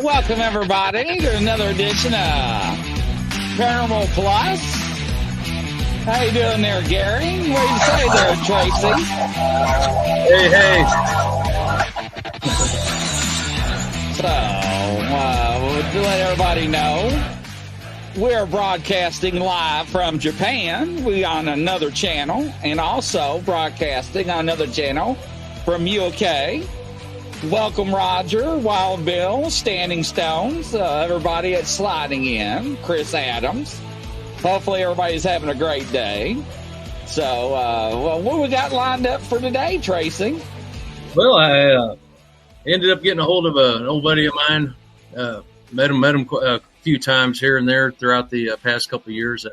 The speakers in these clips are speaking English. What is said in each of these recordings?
Welcome, everybody, to another edition of Paranormal Plus. How you doing there, Gary? What do you say there, Tracy? Hey. So, to let everybody know, we're broadcasting live from Japan. We on another channel, and also broadcasting on another channel from UK. Welcome, Roger, Wild Bill, Standing Stones, everybody that's sliding in, Chris Adams. Hopefully everybody's having a great day. So, what we got lined up for today, Tracy? Well, I ended up getting a hold of an old buddy of mine. Met him a few times here and there throughout the past couple of years.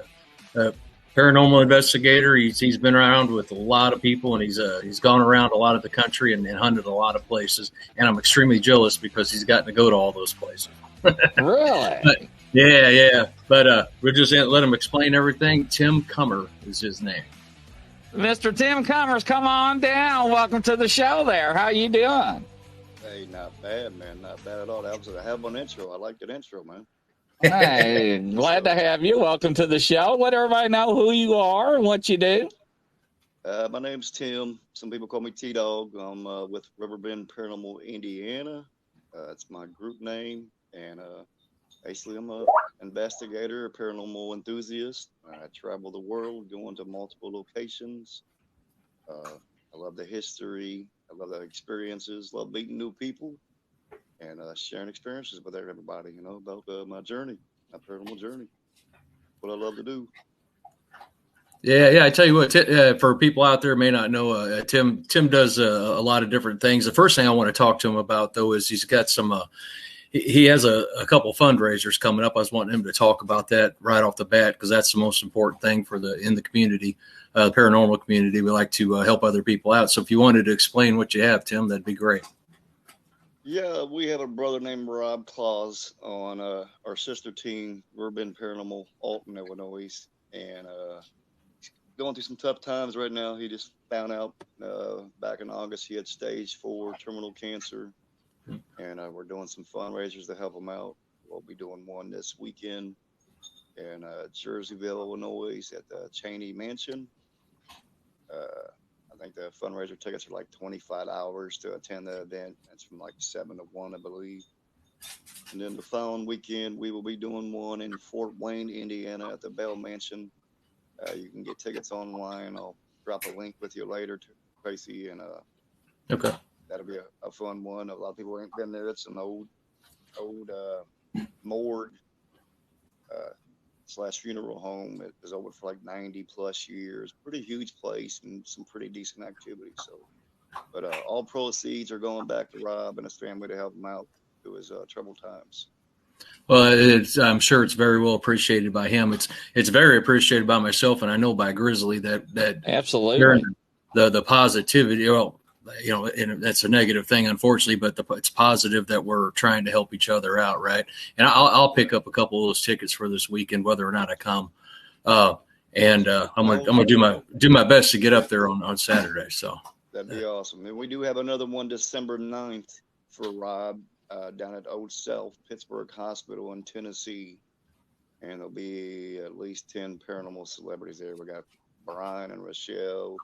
Paranormal investigator. He's been around with a lot of people, and he's gone around a lot of the country and hunted a lot of places. And I'm extremely jealous because he's gotten to go to all those places. Really? But, yeah. But we'll just let him explain everything. Tim Comer is his name. Mr. Tim Comers, come on down. Welcome to the show there. How you doing? Hey, not bad, man. Not bad at all. That was a hell of an intro. I like that intro, man. Hey, glad to have you. Welcome to the show. Let everybody know who you are and what you do. My name's Tim. Some people call me T-Dog. I'm with Riverbend Paranormal, Indiana. It's my group name. And basically, I'm an investigator, a paranormal enthusiast. I travel the world, going to multiple locations. I love the history. I love the experiences. Love meeting new people and sharing experiences with everybody. About my journey, my paranormal journey. What I love to do. Yeah. I tell you what, for people out there who may not know, Tim does a lot of different things. The first thing I want to talk to him about, though, is he's got some. He has a couple fundraisers coming up. I was wanting him to talk about that right off the bat because that's the most important thing in the community, the paranormal community. We like to help other people out. So if you wanted to explain what you have, Tim, that'd be great. Yeah, we have a brother named Rob Claus on our sister team, Urban Paranormal, Alton, Illinois, and going through some tough times right now. He just found out back in August he had stage 4 terminal cancer, and we're doing some fundraisers to help him out. We'll be doing one this weekend in Jerseyville, Illinois, at the Cheney Mansion. I think the fundraiser tickets are like $25 to attend the event. It's from like 7 to 1, I believe. And then the following weekend, we will be doing one in Fort Wayne, Indiana, at the Bell Mansion. You can get tickets online. I'll drop a link with you later, to Tracy, and Okay. that'll be a fun one. A lot of people ain't been there. It's an old morgue / funeral home. It was open for like 90 plus years. Pretty huge place and some pretty decent activity. So, but all proceeds are going back to Rob and his family to help him out through his troubled times. Well, I'm sure it's very well appreciated by him. It's very appreciated by myself, and I know by Grizzly that absolutely the positivity. Well, and that's a negative thing, unfortunately, but it's positive that we're trying to help each other out, right? And I'll pick up a couple of those tickets for this weekend, whether or not I come. I'm gonna do my best to get up there on Saturday. So that'd be awesome. And we do have another one December 9th for Rob down at Old South Pittsburgh Hospital in Tennessee, and there'll be at least 10 paranormal celebrities there. We got Brian and Rochelle,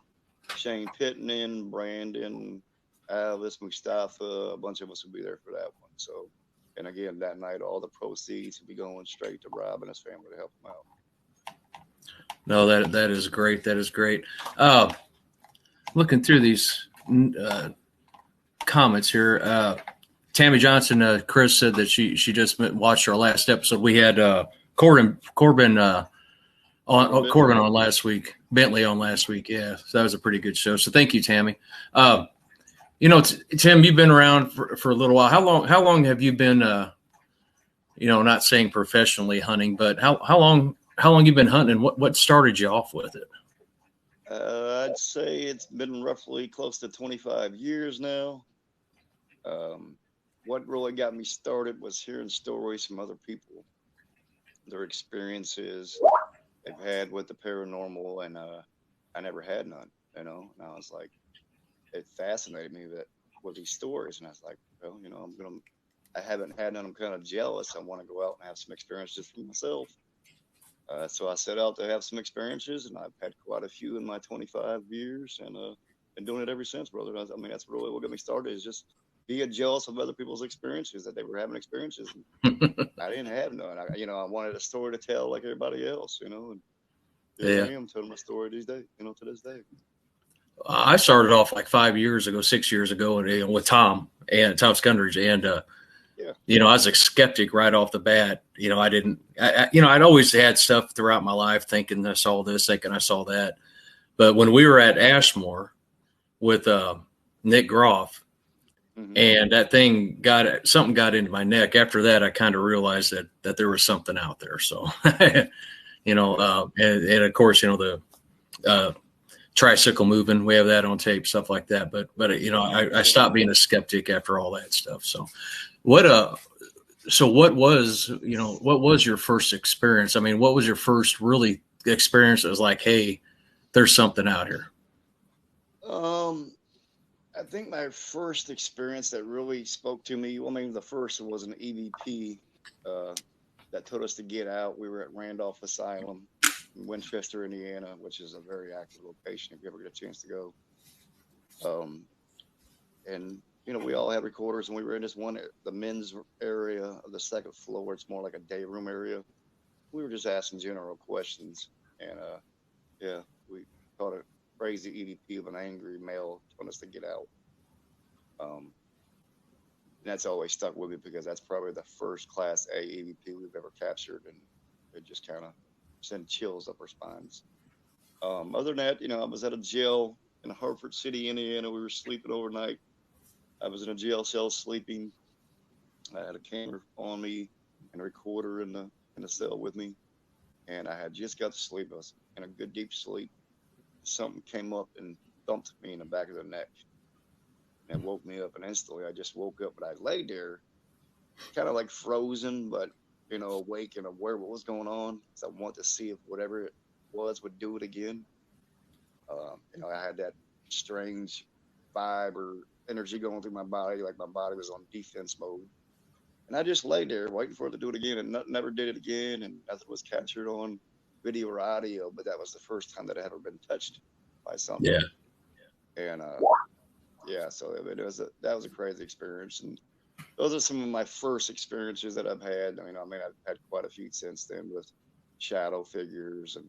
Shane Pittman, Brandon, Alice, Mustafa. A bunch of us will be there for that one. So, and again, that night, all the proceeds will be going straight to Rob and his family to help him out. No, that is great. That is great. Looking through these comments here, Tammy Johnson, Chris said that she just watched our last episode. We had Corbin on last week, Bentley on last week. Yeah, so that was a pretty good show. So thank you, Tammy. Tim, you've been around for a little while. How long have you been, not saying professionally hunting, but how long you been hunting? What started you off with it? I'd say it's been roughly close to 25 years now. What really got me started was hearing stories from other people, their experiences they've had with the paranormal, and I never had none, and I was like, it fascinated me with these stories, and I was like, well, I haven't had none. I'm kind of jealous. I want to go out and have some experiences for myself. So I set out to have some experiences, and I've had quite a few in my 25 years, and been doing it ever since, brother. I mean, that's really what got me started, is just being jealous of other people's experiences, that they were having experiences. I didn't have none. I wanted a story to tell like everybody else, and here I am telling my story these days, to this day. I started off like 6 years ago, with Tom Scundridge, and I was a skeptic right off the bat. I'd always had stuff throughout my life, thinking I saw this, thinking I saw that. But when we were at Ashmore with Nick Groff, and that thing something got into my neck. After that, I kind of realized that there was something out there. So, and of course, the tricycle moving, we have that on tape, stuff like that. But I stopped being a skeptic after all that stuff. So, what was your first experience? I mean, what was your first really experience that was like, hey, there's something out here? I think my first experience that really spoke to me, the first was an EVP that told us to get out. We were at Randolph Asylum in Winchester, Indiana, which is a very active location if you ever get a chance to go. And we all had recorders, and we were in the men's area of the second floor. It's more like a day room area. We were just asking general questions, and we caught crazy EVP of an angry male telling us to get out. And that's always stuck with me because that's probably the first Class A EVP we've ever captured, and it just kind of sent chills up our spines. Other than that, I was at a jail in Hartford City, Indiana. We were sleeping overnight. I was in a jail cell sleeping. I had a camera on me and a recorder in the cell with me, and I had just got to sleep. I was in a good deep sleep. Something came up and thumped me in the back of the neck, and it woke me up. And instantly, I just woke up. But I lay there, kind of like frozen, but awake and aware of what was going on. So I wanted to see if whatever it was would do it again. I had that strange vibe or energy going through my body, like my body was on defense mode. And I just lay there waiting for it to do it again, and nothing ever did it again, and nothing was captured on video or audio. But that was the first time that I had ever been touched by something. Yeah. And yeah, so that was a crazy experience, and those are some of my first experiences that I've had. I've had quite a few since then with shadow figures, and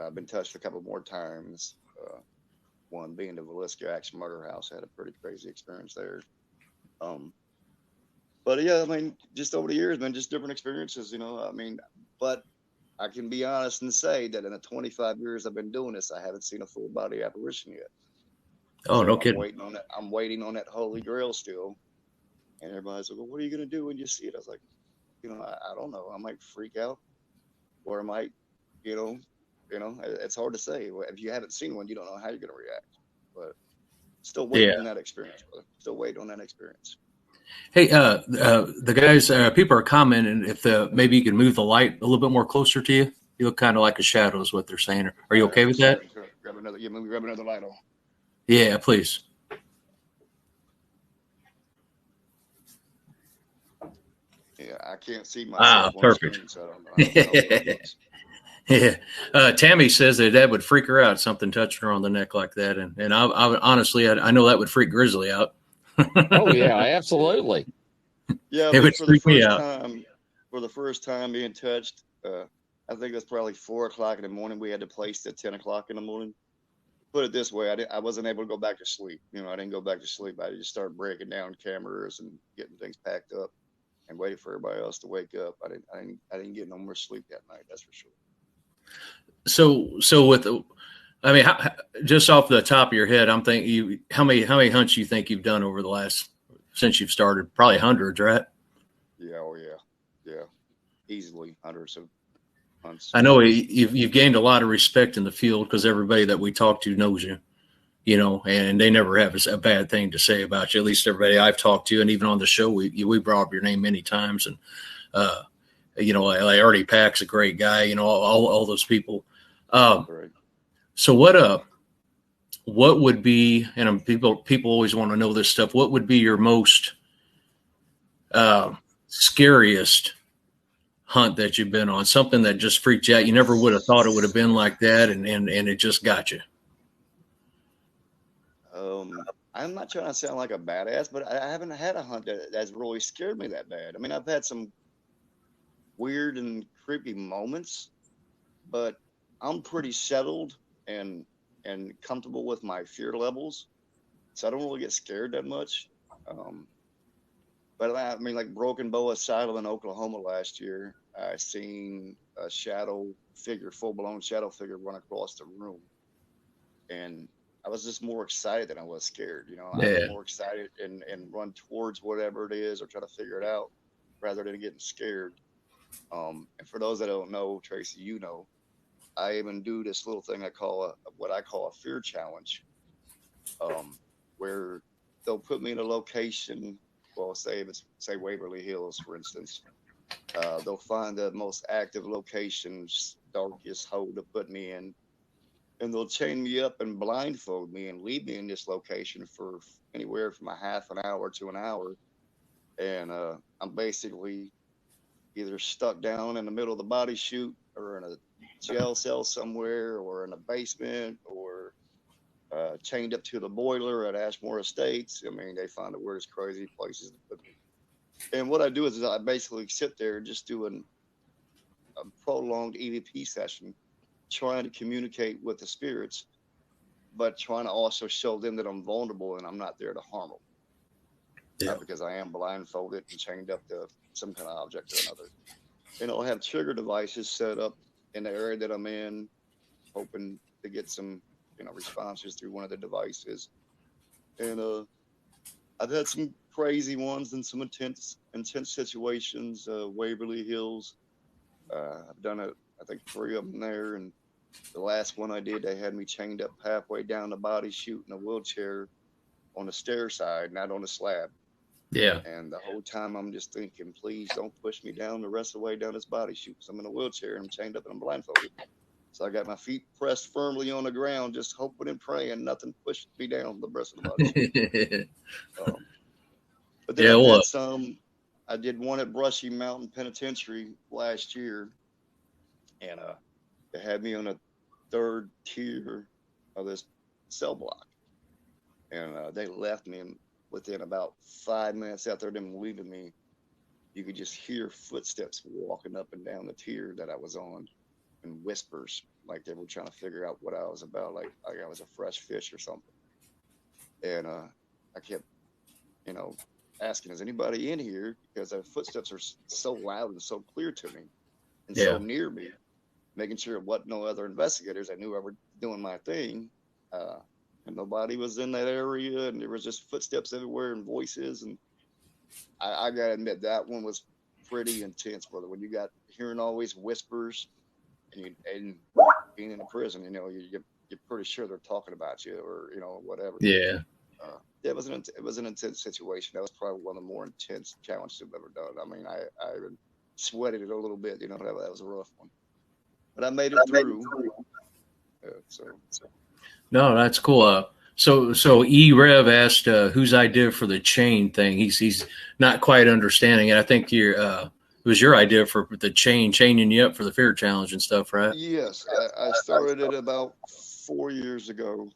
I've been touched a couple more times. One being the Villisca Axe Murder House. I had a pretty crazy experience there. But yeah, just over the years, man, just different experiences, but I can be honest and say that in the 25 years I've been doing this, I haven't seen a full body apparition yet. Oh, So no I'm kidding. waiting on that. I'm waiting on that holy grail still. And everybody's like, well, what are you going to do when you see it? I was like, I don't know. I might freak out, or I might, it's hard to say. If you haven't seen one, you don't know how you're going to react. But still waiting on that experience, brother. Still waiting on that experience. Hey, the guys, people are commenting if maybe you can move the light a little bit more closer to you. You look kind of like a shadow, is what they're saying. Are you okay with that? Grab another light on. Yeah, please. Yeah, I can't see myself on perfect. the screen, so I don't know what it looks. Yeah. Tammy says that would freak her out, something touching her on the neck like that. And I honestly, I know that would freak Grizzly out. Oh, yeah, absolutely. Yeah, It would for freak me out. the first time being touched, I think it was probably 4:00 in the morning. We had the place at 10:00 in the morning. Put it this way, I wasn't able to go back to sleep. I didn't go back to sleep. I just started breaking down cameras and getting things packed up and waiting for everybody else to wake up. I didn't get no more sleep that night. That's for sure. So with, just off the top of your head, I'm thinking how many hunts you think you've done over the last, since you've started? Probably hundreds, right? Yeah. Oh yeah. Easily hundreds of hunts. I know you've gained a lot of respect in the field because everybody that we talk to knows you, and they never have a bad thing to say about you. At least everybody I've talked to, and even on the show, we brought up your name many times. And, like Artie Pack's a great guy, all those people. Right. So what would be, and people always want to know this stuff, what would be your most scariest hunt that you've been on? Something that just freaked you out. You never would have thought it would have been like that, and it just got you. I'm not trying to sound like a badass, but I haven't had a hunt that's really scared me that bad. I've had some weird and creepy moments, but I'm pretty settled and comfortable with my fear levels, so I don't really get scared that much. But like Broken Bow Asylum in Oklahoma last year, I seen a shadow figure, full-blown shadow figure, run across the room, and I was just more excited than I was scared. Yeah. I was more excited and run towards whatever it is or try to figure it out rather than getting scared. And for those that don't know, Tracy, I even do this little thing what I call a fear challenge, where they'll put me in a location. Well, say Waverly Hills, for instance. They'll find the most active locations, darkest hole to put me in, and they'll chain me up and blindfold me and leave me in this location for anywhere from a half an hour to an hour. And I'm basically either stuck down in the middle of the body chute or in a jail cell somewhere or in a basement or chained up to the boiler at Ashmore Estates. They find the weirdest, crazy places to put me. And what I do is I basically sit there and just do a prolonged EVP session, trying to communicate with the spirits but trying to also show them that I'm vulnerable and I'm not there to harm them. Yeah. Because I am blindfolded and chained up to some kind of object or another. I have trigger devices set up in the area that I'm in, hoping to get some, responses through one of the devices. And I've had some crazy ones and some intense situations. Waverly Hills, I've done I think 3 of them there, and the last one I did, they had me chained up halfway down the body chute in a wheelchair on the stair side, not on the slab. Yeah. And the whole time I'm just thinking, please don't push me down the rest of the way down this body chute, because I'm in a wheelchair and I'm chained up and I'm blindfolded. So I got my feet pressed firmly on the ground, just hoping and praying nothing pushed me down the rest of the body chute. But then I've had some. I did one at Brushy Mountain Penitentiary last year, and they had me on a 3rd tier of this cell block, and they left me. And within about 5 minutes after them leaving me, you could just hear footsteps walking up and down the tier that I was on, and whispers like they were trying to figure out what I was about, like I was a fresh fish or something. And I kept, asking, is anybody in here? Because the footsteps are so loud and so clear to me and so near me, making sure it wasn't no other investigators. I knew I were doing my thing. And nobody was in that area, and there was just footsteps everywhere and voices. And I gotta admit, that one was pretty intense, brother. When you got hearing always whispers, and being in a prison, you're pretty sure they're talking about you, or whatever. Yeah. It was an intense situation. That was probably one of the more intense challenges I've ever done. I mean, I even sweated it a little bit. That was a rough one, but I made it through. No, that's cool. So E-Rev asked whose idea for the chain thing. He's not quite understanding it. I think it was your idea for the chaining you up for the fear challenge and stuff, right? Yes, I started it about 4 years ago.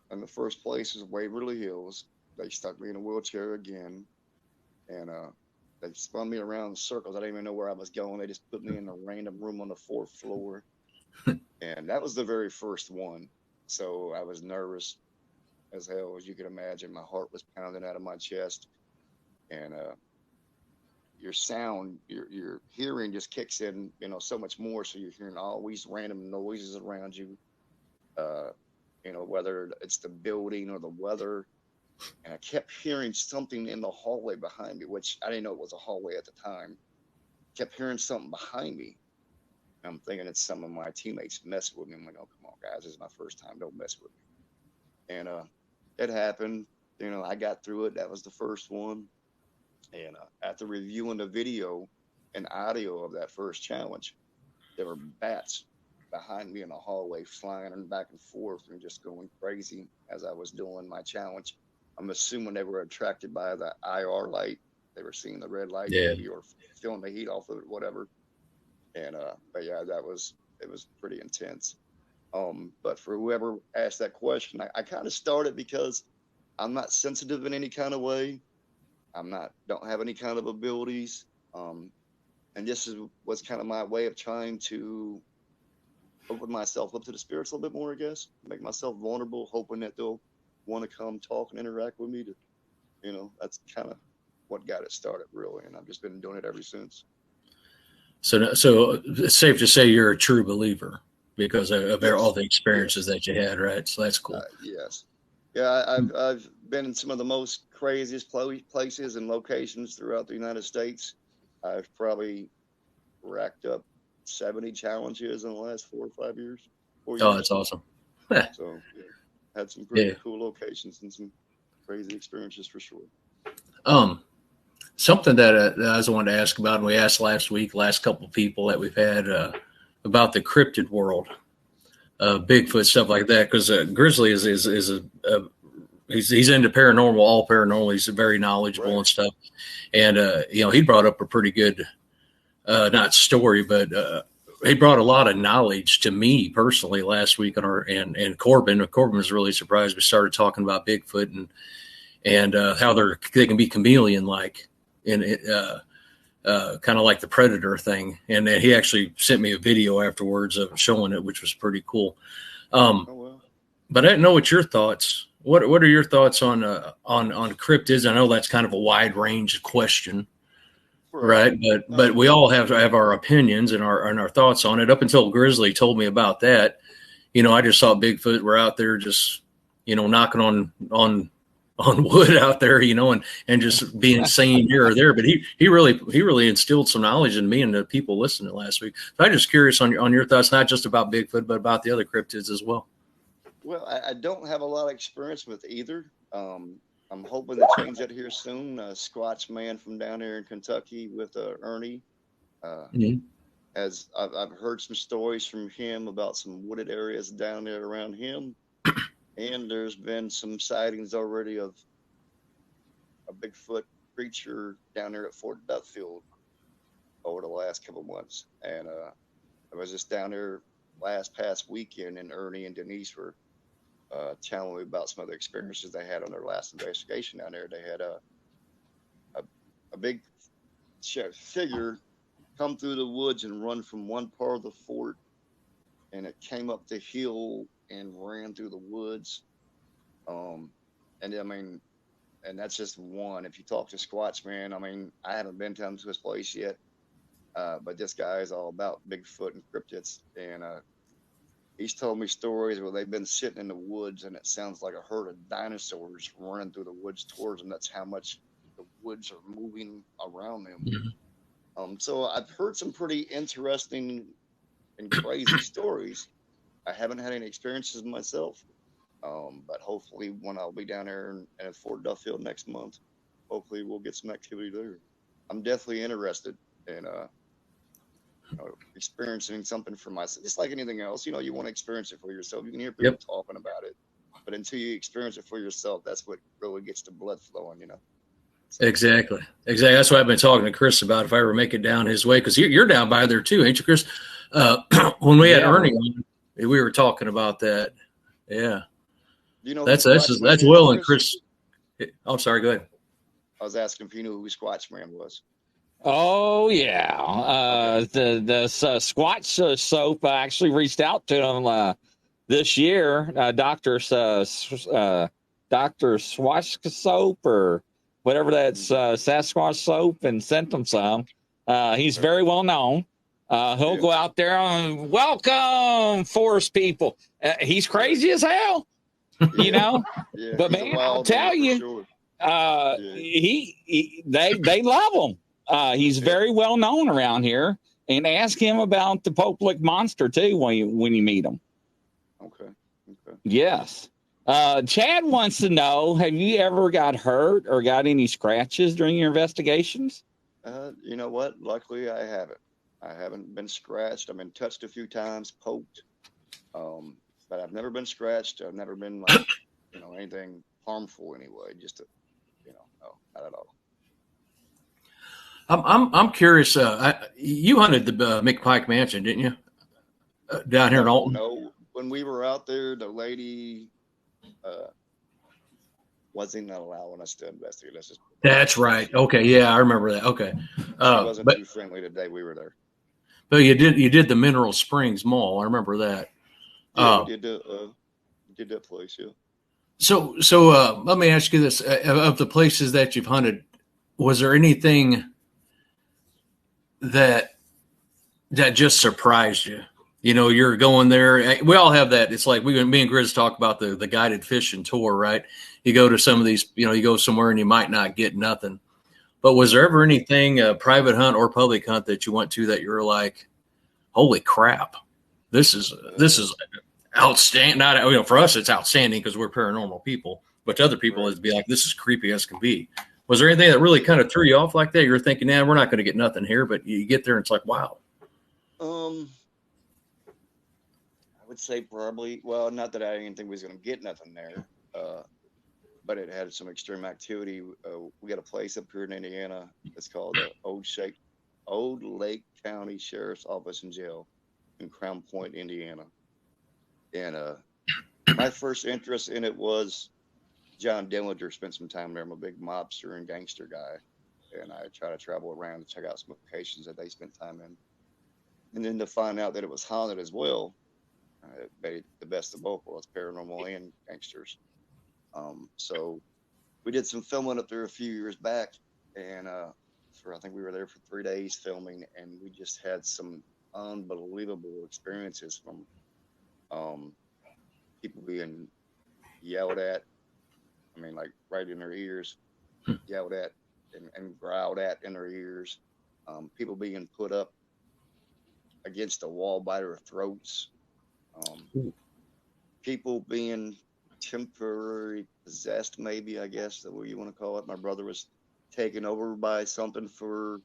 And the first place is Waverly Hills. They stuck me in a wheelchair again, and they spun me around in circles. I didn't even know where I was going. They just put me in a random room on the 4th floor, and that was the very first one. So I was nervous as hell, as you can imagine. My heart was pounding out of my chest, and your sound, your hearing just kicks in, so much more. So you're hearing all these random noises around you, whether it's the building or the weather. And I kept hearing something in the hallway behind me, which I didn't know it was a hallway at the time. Kept hearing something behind me. I'm thinking it's some of my teammates messing with me. I'm like, oh, come on, guys, this is my first time. Don't mess with me. And it happened. I got through it. That was the first one. And after reviewing the video and audio of that first challenge, there were bats behind me in the hallway, flying back and forth and just going crazy as I was doing my challenge. I'm assuming they were attracted by the IR light. They were seeing the red light, maybe, or feeling the heat off of it, whatever. And but yeah, it was pretty intense. But for whoever asked that question, I kind of started because I'm not sensitive in any kind of way. Don't have any kind of abilities. And this was kind of my way of trying to open myself up to the spirits a little bit more, I guess. Make myself vulnerable, hoping that they'll want to come talk and interact with me. That's kind of what got it started, really. And I've just been doing it ever since. So it's safe to say you're a true believer because of all the experiences that you had, right? So that's cool. Yes. Yeah, I've been in some of the most craziest places and locations throughout the United States. I've probably racked up 70 challenges in the last 4 or 5 years. 4 years. Oh, that's awesome. So had some pretty cool locations and some crazy experiences for sure. Something that I also wanted to ask about, and we asked last couple of people that we've had about the cryptid world, Bigfoot, stuff like that, because Grizzly is he's into paranormal, all paranormal. He's very knowledgeable and stuff, and he brought up a pretty good not story, but he brought a lot of knowledge to me personally last week on and Corbin was really surprised. We started talking about Bigfoot and how they can be chameleon like. And kind of like the Predator thing. And he actually sent me a video afterwards of showing it, which was pretty cool. but I didn't know what your thoughts. What are your thoughts on cryptids? I know that's kind of a wide range question, Right. right? But we all have our opinions and our thoughts on it. Up until Grizzly told me about that, I just saw Bigfoot were out there just knocking on wood out there, and just being seen here or there. But he really instilled some knowledge in me and the people listening last week. So I'm just curious on your thoughts, not just about Bigfoot, but about the other cryptids as well. Well, I don't have a lot of experience with either. I'm hoping to change that here soon. Squatch Man from down here in Kentucky with Ernie. Mm-hmm. As I've heard some stories from him about some wooded areas down there around him, and there's been some sightings already of a Bigfoot creature down there at Fort Duffield over the last couple of months. And I was just down there past weekend, and Ernie and Denise were telling me about some of the experiences they had on their last investigation down there. They had a big figure come through the woods and run from one part of the fort, and it came up the hill and ran through the woods. And I mean, and that's just one. If you talk to Squatch Man, I mean, I haven't been down to his place yet, but this guy is all about Bigfoot and cryptids, and he's told me stories where they've been sitting in the woods and it sounds like a herd of dinosaurs running through the woods towards them. That's how much the woods are moving around them. Mm-hmm. So I've heard some pretty interesting and crazy stories. I haven't had any experiences myself, but hopefully when I'll be down there at Fort Duffield next month, hopefully we'll get some activity there. I'm definitely interested in experiencing something for myself. Just like anything else, you want to experience it for yourself. You can hear people talking about it, but until you experience it for yourself, that's what really gets the blood flowing. So, Exactly. That's what I've been talking to Chris about. If I ever make it down his way, because you're down by there too, ain't you, Chris? When we had Ernie on, we were talking about that. Yeah. That's Will and Chris. I'm sorry. Go ahead. I was asking if you knew who Squatch Man was. Oh yeah, the Squatch soap. I actually reached out to him this year. Doctor Swatch soap or whatever that's Sasquatch soap, and sent him some. He's very well known. He'll go out there and welcome forest people. He's crazy as hell, Yeah, But man, I'll tell you, sure. They love him. He's very well known around here, and ask him about the Pope Lick monster too when you meet him. Okay. Yes. Chad wants to know: have you ever got hurt or got any scratches during your investigations? You know what? Luckily, I haven't. I haven't been scratched. I've been touched a few times, poked, but I've never been scratched. I've never been like anything harmful anyway. Just no, not at all. I'm curious. You hunted the McPike Mansion, didn't you? Down here in Alton. No, when we were out there, the lady wasn't not allowing us to investigate. That's right. Okay, yeah, I remember that. Okay, she wasn't too friendly the day we were there. But you did the Mineral Springs Mall. I remember that. Yeah, we did that place. Yeah. So let me ask you this: of the places that you've hunted, was there anything that just surprised you? You're going there. We all have that. It's like me and Grizz talk about the guided fishing tour, right? You go to some of these, you go somewhere and you might not get nothing. But was there ever anything, private hunt or public hunt, that you went to that you were like, holy crap, this is outstanding? Not, for us, it's outstanding because we're paranormal people, but to other people, it'd be like, this is creepy as can be. Was there anything that really kind of threw you off like that? You're thinking, we're not going to get nothing here, but you get there and it's like, wow. I would say probably, well, not that I didn't think we was going to get nothing there, but it had some extreme activity. We got a place up here in Indiana. It's called the Old Lake County Sheriff's Office and Jail in Crown Point, Indiana. And my first interest in it was John Dillinger spent some time there. I'm a big mobster and gangster guy, and I try to travel around to check out some locations that they spent time in. And then to find out that it was haunted as well, made the best of both worlds, paranormal and gangsters. So we did some filming up there a few years back, and I think we were there for 3 days filming, and we just had some unbelievable experiences from people being yelled at. I mean, like right in their ears, yelled at and growled at in their ears. People being put up against a wall by their throats. People being temporary possessed, maybe, I guess the way you want to call it. My brother was taken over by something for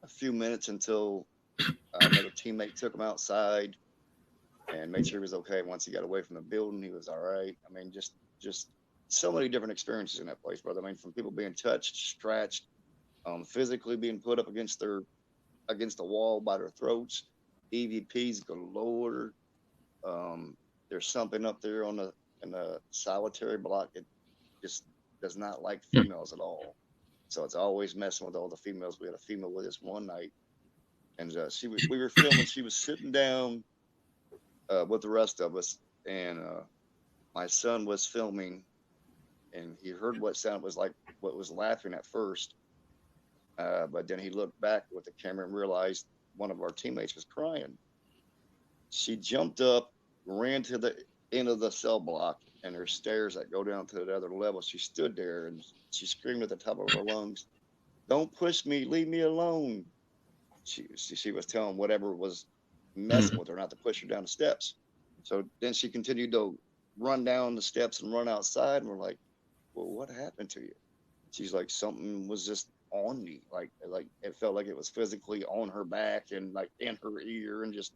a few minutes until another teammate took him outside and made sure he was okay. Once he got away from the building, he was all right. I mean, just so many different experiences in that place, brother. I mean, from people being touched, scratched, physically being put up against the wall by their throats, EVPs galore. There's something up there in the solitary block. It just does not like females at all. So it's always messing with all the females. We had a female with us one night, and we were filming. She was sitting down with the rest of us, and my son was filming, and he heard what sound was like, what was laughing at first, but then he looked back with the camera and realized one of our teammates was crying. She jumped up, ran to the end of the cell block, and there's stairs that go down to the other level. She stood there and she screamed at the top of her lungs, "Don't push me, leave me alone." She was telling whatever was messing with her not to push her down the steps. So then she continued to run down the steps and run outside, and we're like, "Well, what happened to you?" She's like, "Something was just on me, like it felt like it was physically on her back and like in her ear and just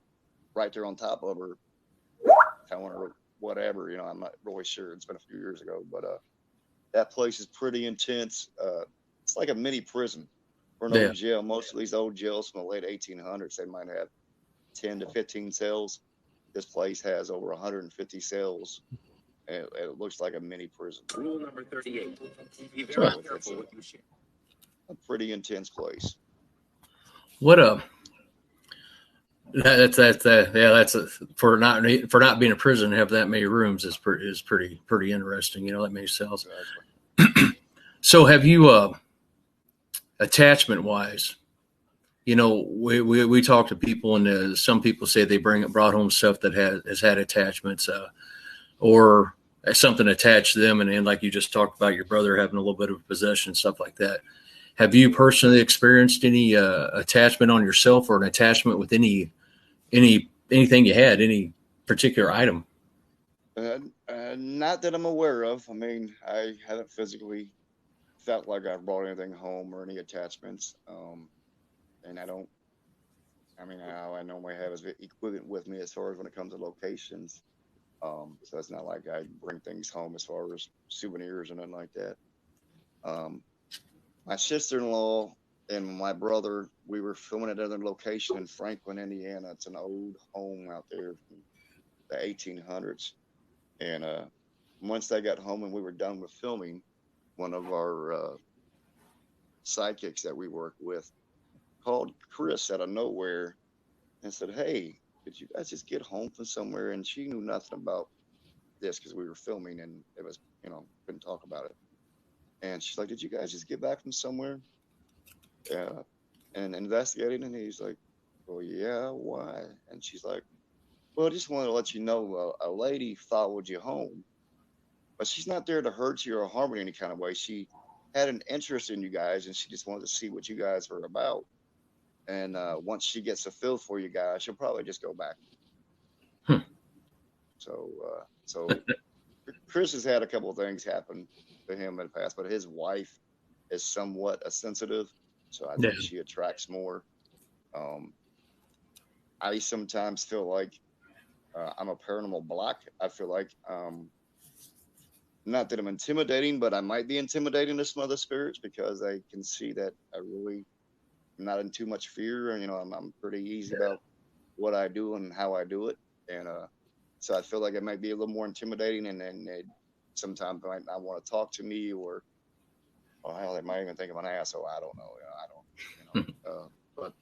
right there on top of her, telling her whatever. I'm not really sure. It's been a few years ago, but that place is pretty intense. It's like a mini prison for an old jail. Most of these old jails from the late 1800s, they might have 10 to 15 cells. This place has over 150 cells, and it looks like a mini prison. Rule number 38. Be very careful what you share. A pretty intense place. What that's for not being a prison, have that many rooms is pretty interesting. That many cells. Exactly. So have you attachment wise? We talk to people, and some people say they brought home stuff that has had attachments, or something attached to them, and like you just talked about your brother having a little bit of possession, stuff like that. Have you personally experienced any attachment on yourself, or an attachment with anything you had, any particular item? Not that I'm aware of. I mean, I haven't physically felt like I've brought anything home or any attachments. And I normally have is equipment with me as far as when it comes to locations. So it's not like I bring things home as far as souvenirs or nothing like that. My sister-in-law and my brother, we were filming at another location in Franklin, Indiana. It's an old home out there from the 1800s. And once they got home and we were done with filming, one of our sidekicks that we work with called Chris out of nowhere and said, "Hey, did you guys just get home from somewhere?" And she knew nothing about this because we were filming and it was, couldn't talk about it. And she's like, "Did you guys just get back from somewhere?" And investigating, and he's like, "Well, yeah, why?" And she's like, "Well, I just wanted to let you know a lady followed you home, but she's not there to hurt you or harm you in any kind of way. She had an interest in you guys, and she just wanted to see what you guys were about. And once she gets a feel for you guys, she'll probably just go back." So Chris has had a couple of things happen to him in the past, but his wife is somewhat sensitive, so I think she attracts more. I sometimes feel like I'm a paranormal block. I feel like not that I'm intimidating, but I might be intimidating to some other spirits because I can see that I really am not in too much fear. And, I'm pretty easy about what I do and how I do it. And so I feel like it might be a little more intimidating, and then sometimes they might not want to talk to me, or hell, they might even think I'm an asshole. I don't know. But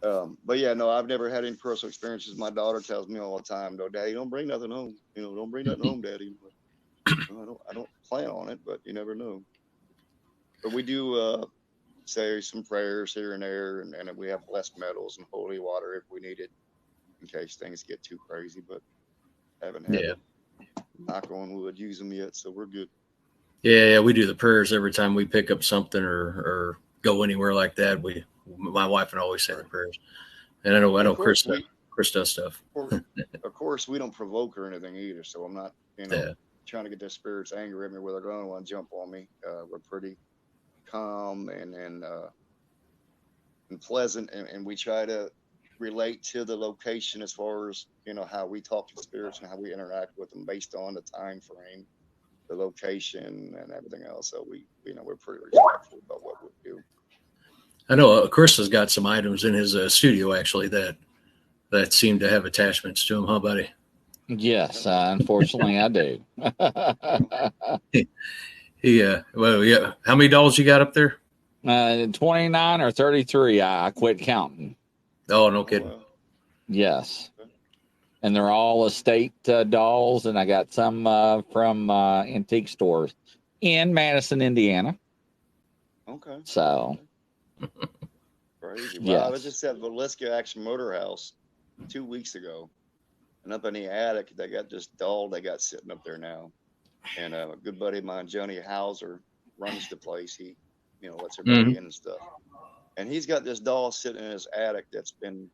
But yeah, no, I've never had any personal experiences. My daughter tells me all the time, "No, Daddy, don't bring nothing home. Don't bring nothing home, Daddy." But, I don't plan on it, but you never know. But we do say some prayers here and there, and we have blessed metals and holy water if we need it in case things get too crazy. But haven't had to, knock on wood, use them yet, so we're good. Yeah, we do the prayers every time we pick up something or go anywhere like that. My wife and I always say the prayers, and I know Chris does stuff. Of course, we don't provoke or anything either, so I'm not trying to get their spirits angry at me where they're going to want to jump on me. We're pretty calm and pleasant, and we try to relate to the location as far as how we talk to spirits and how we interact with them based on the time frame, the location, and everything else. So we're pretty respectful about what we do. I know Chris has got some items in his studio actually that seem to have attachments to him, huh, buddy? Yes, unfortunately, I do. Well, yeah. How many dolls you got up there? 29 or 33. I quit counting. Oh, no kidding. Wow. Yes. And they're all estate dolls, and I got some from antique stores in Madison, Indiana. Okay. So. Crazy. Well, Yes. I was just at Valiska Action Motor House 2 weeks ago, and up in the attic, they got this doll they got sitting up there now. And a good buddy of mine, Johnny Hauser, runs the place. He, lets everybody in and stuff. And he's got this doll sitting in his attic that's been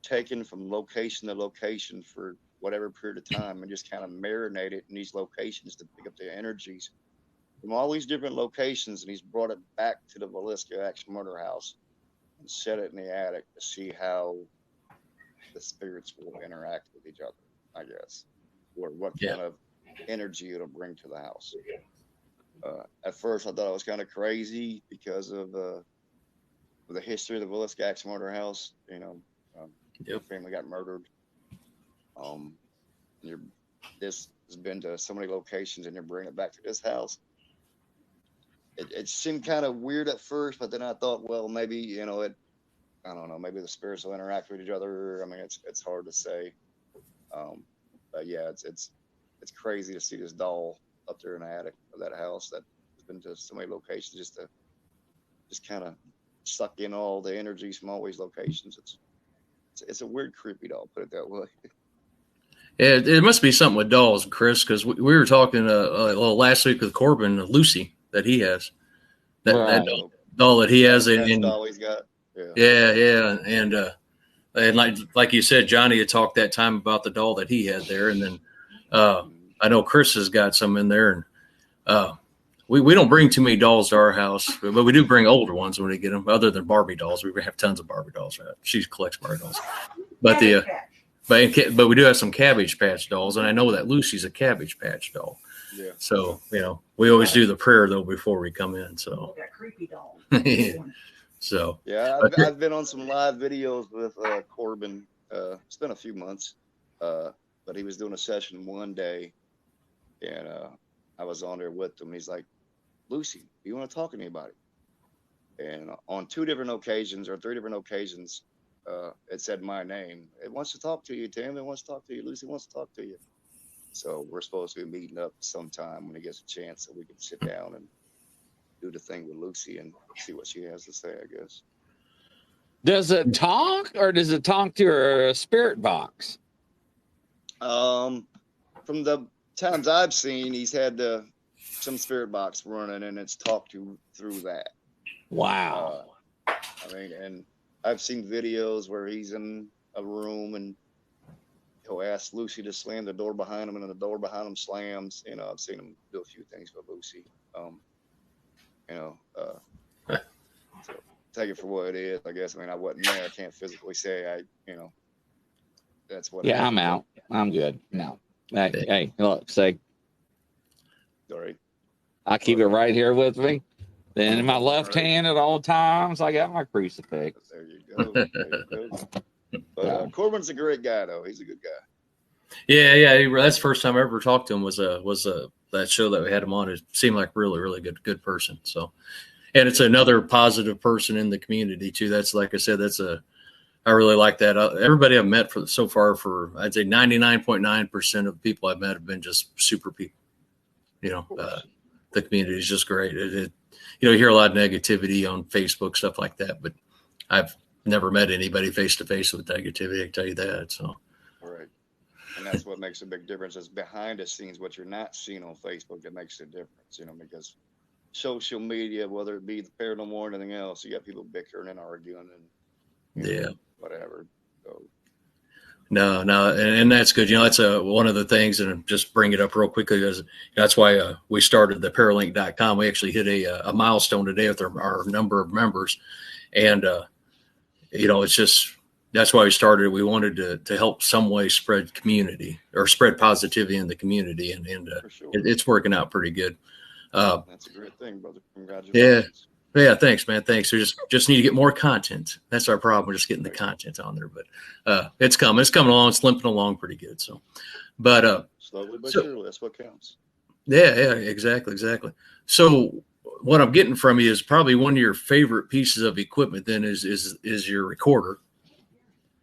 taken from location to location for whatever period of time and just kind of marinated in these locations to pick up the energies from all these different locations. And he's brought it back to the Valiska Action Murder House and set it in the attic to see how the spirits will interact with each other, I guess, or what kind of energy it'll bring to the house. At first, I thought it was kind of crazy because of the history of the Valiska Action Murder House. Your family got murdered. This has been to so many locations, and you're bringing it back to this house. It seemed kind of weird at first, but then I thought, well, maybe I don't know, maybe the spirits will interact with each other. I mean, it's hard to say. But yeah, it's crazy to see this doll up there in the attic of that house that has been to so many locations just kind of suck in all the energies from all these locations. It's a weird, creepy doll, put it that way. Yeah, it must be something with dolls, Chris, because we were talking last week with Corbin, Lucy, that he has. That doll that he has. That's the doll he's got. Yeah. And like you said, Johnny had talked that time about the doll that he had there. And then I know Chris has got some in there. And we don't bring too many dolls to our house, but we do bring older ones when we get them, other than Barbie dolls. We have tons of Barbie dolls. Right? She collects Barbie dolls. But but we do have some Cabbage Patch dolls, and I know that Lucy's a Cabbage Patch doll. Yeah. So, we always do the prayer, though, before we come in. So. That creepy doll. So. Yeah, I've been on some live videos with Corbin. It's been a few months, but he was doing a session one day, and I was on there with him. He's like, "Lucy, do you want to talk to me about it?" And on 2 different occasions or 3 different occasions, it said my name. It wants to talk to you, Tim. It wants to talk to you. Lucy wants to talk to you. So we're supposed to be meeting up sometime when he gets a chance so we can sit down and do the thing with Lucy and see what she has to say, I guess. Does it talk, or does it talk to her spirit box? From the times I've seen, he's had some spirit box running, and it's talked to through that. Wow. I mean, and I've seen videos where he's in a room and he'll ask Lucy to slam the door behind him, and then the door behind him slams. I've seen him do a few things with Lucy. So take it for what it is, I guess. I mean, I wasn't there. I can't physically say that's what. Yeah, I'm out. I'm good. No. Hey, look, say. Sorry. I keep it right here with me. Then in my left hand at all times, I got my crucifix. There you go. But Corbin's a great guy, though. He's a good guy. Yeah. That's the first time I ever talked to him was that show that we had him on. It seemed like really, really good person. So, and it's another positive person in the community too. That's, like I said, that's I really like that. Everybody I've met so far, I'd say 99.9% of people I've met have been just super people. The community is just great. You hear a lot of negativity on Facebook, stuff like that, but I've never met anybody face to face with negativity. I can tell you that. So, right. And that's what makes a big difference is behind the scenes, what you're not seeing on Facebook that makes a difference, because social media, whether it be the paranormal or anything else, you got people bickering and arguing and whatever. So no, and that's good. That's one of the things, and just bring it up real quickly because that's why we started the Paralink.com. We actually hit a milestone today with our number of members, and it's just that's why we started. We wanted to help some way spread community or spread positivity in the community, and for sure. it's working out pretty good. That's a great thing, brother. Congratulations. Yeah, thanks, man. Thanks. We just need to get more content. That's our problem. We're just getting the content on there, but it's coming. It's coming along. It's limping along pretty good. So, but slowly but surely, that's what counts. Yeah, exactly. So, what I'm getting from you is probably one of your favorite pieces of equipment. Then is your recorder.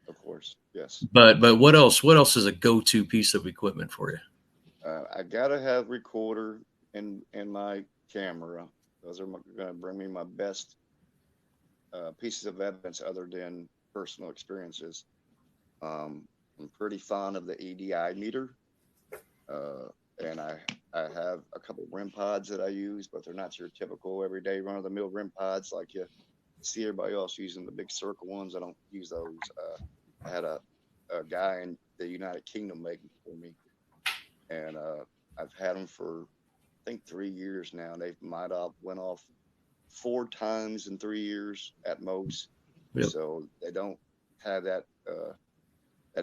Of course, yes. But what else? What else is a go-to piece of equipment for you? I gotta have recorder and my camera. Those are going to bring me my best pieces of evidence other than personal experiences. I'm pretty fond of the EDI meter. And I have a couple of REM pods that I use, but they're not your typical everyday run-of-the-mill REM pods like you see everybody else using the big circle ones. I don't use those. I had a guy in the United Kingdom make them for me. And I've had them for I think 3 years now. They might have went off 4 times in 3 years at most. Yep. So they don't have that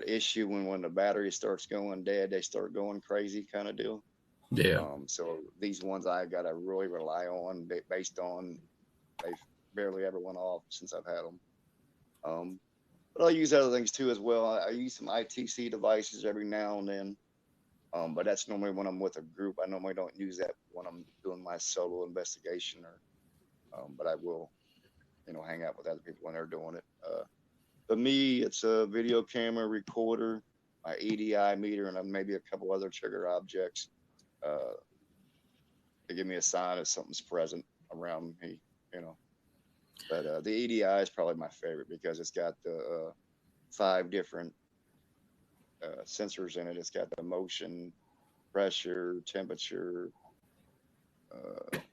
issue when the battery starts going dead, they start going crazy kind of deal. Yeah. So these ones I got to really rely on based on they've barely ever went off since I've had them. But I'll use other things too as well. I use some ITC devices every now and then. But that's normally when I'm with a group. I normally don't use that when I'm doing my solo investigation, but I will, hang out with other people when they're doing it. For me, it's a video camera, recorder, my EDI meter, and maybe a couple other trigger objects to give me a sign if something's present around me, But the EDI is probably my favorite because it's got the 5 different sensors in it. It's got the motion, pressure, temperature, I can't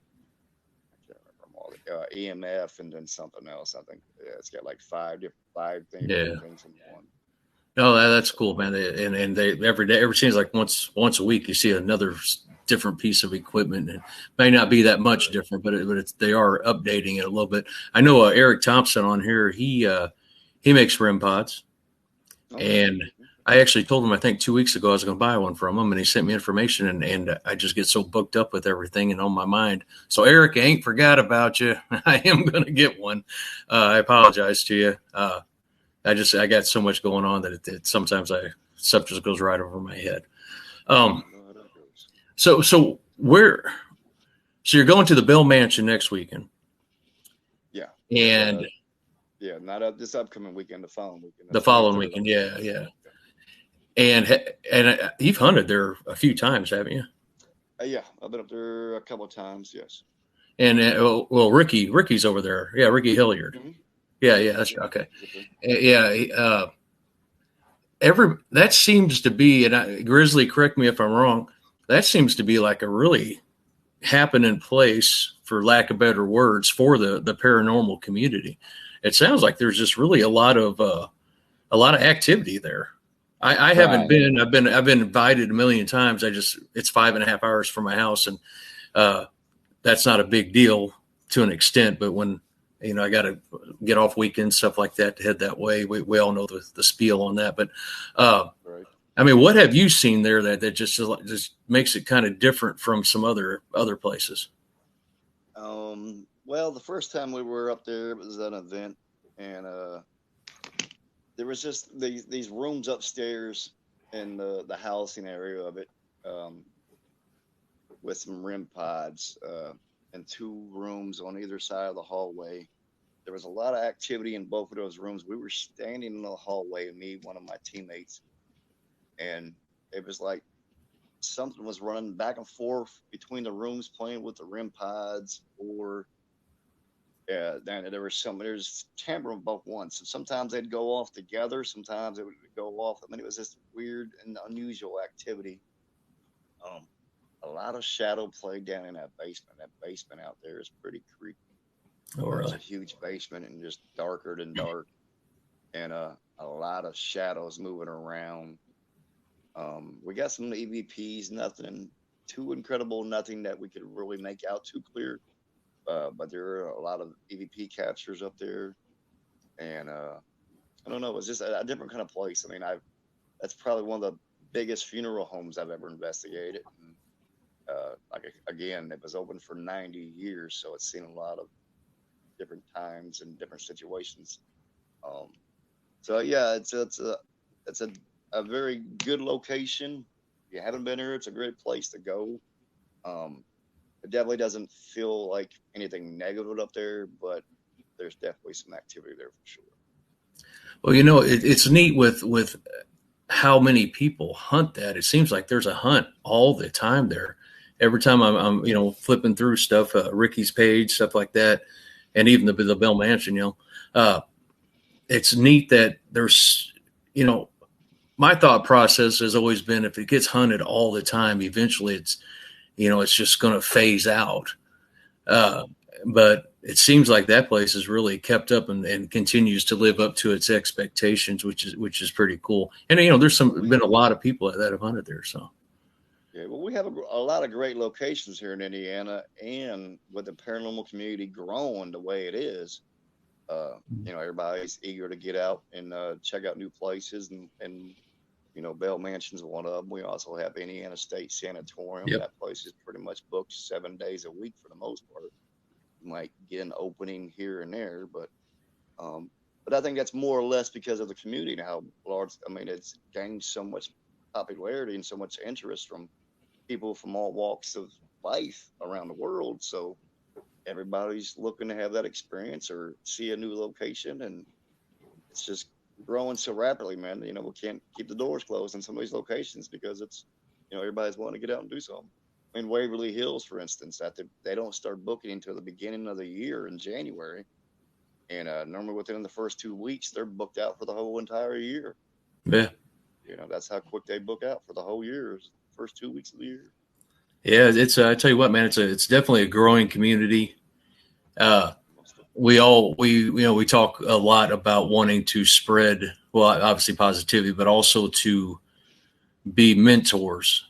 remember them all. EMF, and then something else. I think it's got like 5 things in one. No, that's cool, man. And they every day, it seems like once a week, you see another different piece of equipment. It may not be that much different, but they are updating it a little bit. I know Eric Thompson on here. He makes REM pods, and I actually told him, I think 2 weeks ago, I was going to buy one from him, and he sent me information, and I just get so booked up with everything and on my mind. So, Eric, I ain't forgot about you. I am going to get one. I apologize to you. I got so much going on that it sometimes stuff just goes right over my head. So you're going to the Bill Mansion next weekend? Yeah. And not this upcoming weekend, the following weekend. The following weekend, yeah. And you've hunted there a few times, haven't you? Yeah, I've been up there a couple of times. Yes. And Ricky's over there. Yeah, Ricky Hilliard. Mm-hmm. Yeah, that's okay. Yeah, that seems to be, and Grizzly, correct me if I'm wrong. That seems to be like a really happening place, for lack of better words, for the paranormal community. It sounds like there's just really a lot of activity there. I haven't been. I've been invited a million times. It's 5.5 hours from my house, and that's not a big deal to an extent. But when I got to get off weekends, stuff like that, to head that way, we all know the spiel on that. But I mean, what have you seen there that just makes it kind of different from some other places? Well, the first time we were up there, it was an event, and there was just these rooms upstairs in the housing area of it, with some REM pods, and 2 rooms on either side of the hallway. there was a lot of activity in both of those rooms. We were standing in the hallway, me, one of my teammates, and it was like something was running back and forth between the rooms, playing with the REM pods, or then there's tampering both once. So sometimes they'd go off together, sometimes it would go off. I mean, it was just weird and unusual activity. A lot of shadow play down in that basement. That basement out there is pretty creepy. Oh, really? It's a huge basement and just darker than dark, and a lot of shadows moving around. We got some EVPs, nothing too incredible, nothing that we could really make out too clear. But there are a lot of EVP captures up there, and I don't know, it's just a different kind of place. I mean, that's probably one of the biggest funeral homes I've ever investigated. And, again, it was open for 90 years, so it's seen a lot of different times and different situations. So yeah, it's a very good location. If you haven't been here, it's a great place to go. It definitely doesn't feel like anything negative up there, but there's definitely some activity there for sure. Well, it's neat with how many people hunt that. It seems like there's a hunt all the time there. Every time I'm flipping through stuff, Ricky's page, stuff like that, and even the Bell Mansion, it's neat that there's, my thought process has always been if it gets hunted all the time, eventually it's just going to phase out. But it seems like that place has really kept up and continues to live up to its expectations, which is pretty cool. And, there's been a lot of people that have hunted there. So. Yeah, well, we have a lot of great locations here in Indiana, and with the paranormal community growing the way it is, everybody's eager to get out and check out new places, and Bell Mansion's one of them. We also have Indiana State Sanatorium. Yep. That place is pretty much booked 7 days a week for the most part. You might get an opening here and there, but I think that's more or less because of the community and how large. I mean, it's gained so much popularity and so much interest from people from all walks of life around the world. So everybody's looking to have that experience or see a new location, and it's just growing so rapidly, man. We can't keep the doors closed in some of these locations because it's, everybody's wanting to get out and do something. I mean, Waverly Hills, for instance, they don't start booking until the beginning of the year in January, and normally within the first 2 weeks they're booked out for the whole entire year. Yeah. That's how quick they book out for the whole year, is the first 2 weeks of the year. Yeah, it's I tell you what, man, it's definitely a growing community. We talk a lot about wanting to spread, well, obviously positivity, but also to be mentors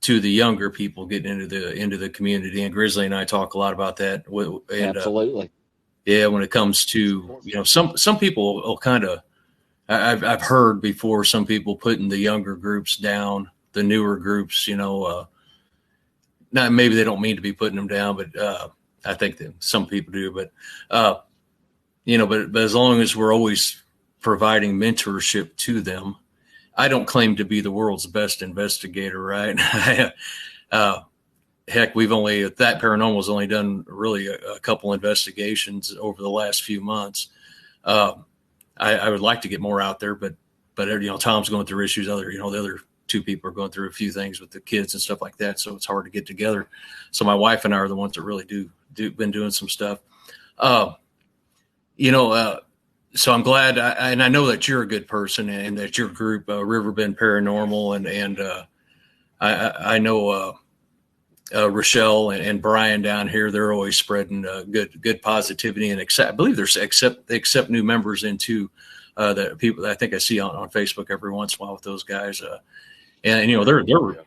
to the younger people getting into the community. And Grizzly and I talk a lot about that. And, absolutely. When it comes to, some people will kind of, I've heard before some people putting the younger groups down, the newer groups, not, maybe they don't mean to be putting them down, but I think that some people do. But but as long as we're always providing mentorship to them, I don't claim to be the world's best investigator, right? Heck, that paranormal's only done really a couple investigations over the last few months. I would like to get more out there, but Tom's going through issues. The other two people are going through a few things with the kids and stuff like that, so it's hard to get together. So my wife and I are the ones that really been doing some stuff. So I'm glad, and I know that you're a good person, and that your group, Riverbend Paranormal, and I know Rochelle and Brian down here. They're always spreading good positivity, and I believe they accept new members into that people that I think I see on Facebook every once in a while with those guys. And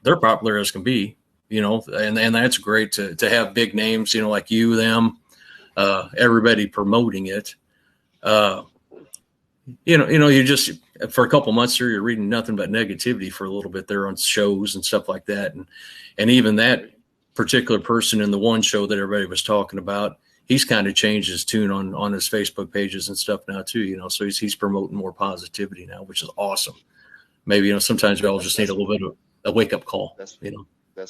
they're popular as can be, and that's great to have big names, like you, them, everybody promoting it. You just, for a couple months here, you're reading nothing but negativity for a little bit there on shows and stuff like that. And even that particular person in the one show that everybody was talking about, he's kind of changed his tune on his Facebook pages and stuff now too, so he's promoting more positivity now, which is awesome. Maybe, sometimes we all just need a little bit of a wake up call. That's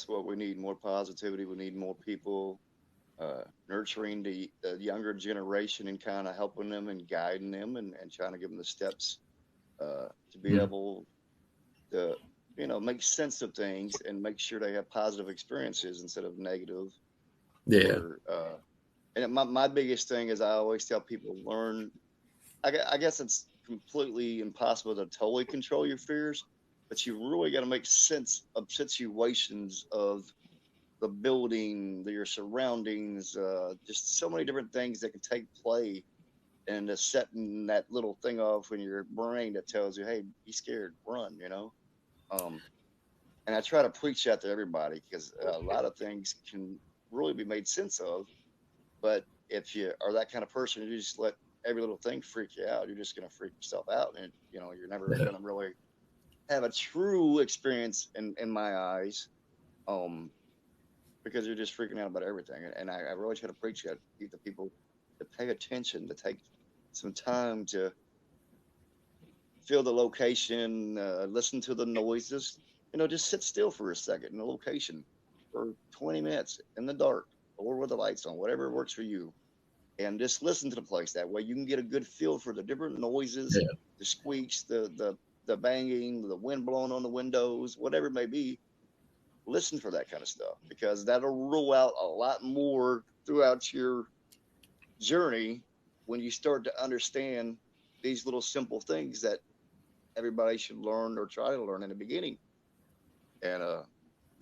what we need, more positivity. We need more people nurturing the younger generation and kind of helping them and guiding them and trying to give them the steps to be able to, make sense of things and make sure they have positive experiences instead of negative. Yeah. Or, and my biggest thing is I always tell people learn. I guess it's completely impossible to totally control your fears, but you really got to make sense of situations of the building, your surroundings, just so many different things that can take play and setting that little thing off in your brain that tells you, hey, be scared, run, and I try to preach that to everybody because a lot of things can really be made sense of. But if you are that kind of person, you just let every little thing freak you out. You're just going to freak yourself out. And, you're never going to really have a true experience in my eyes. Because you're just freaking out about everything. And I really try to preach that to people to pay attention, to take some time to feel the location, listen to the noises, just sit still for a second in the location for 20 minutes in the dark or with the lights on, whatever works for you. And just listen to the place. That way you can get a good feel for the different noises, the squeaks, the banging, the wind blowing on the windows, whatever it may be. Listen for that kind of stuff because that'll rule out a lot more throughout your journey when you start to understand these little simple things that everybody should learn or try to learn in the beginning. And I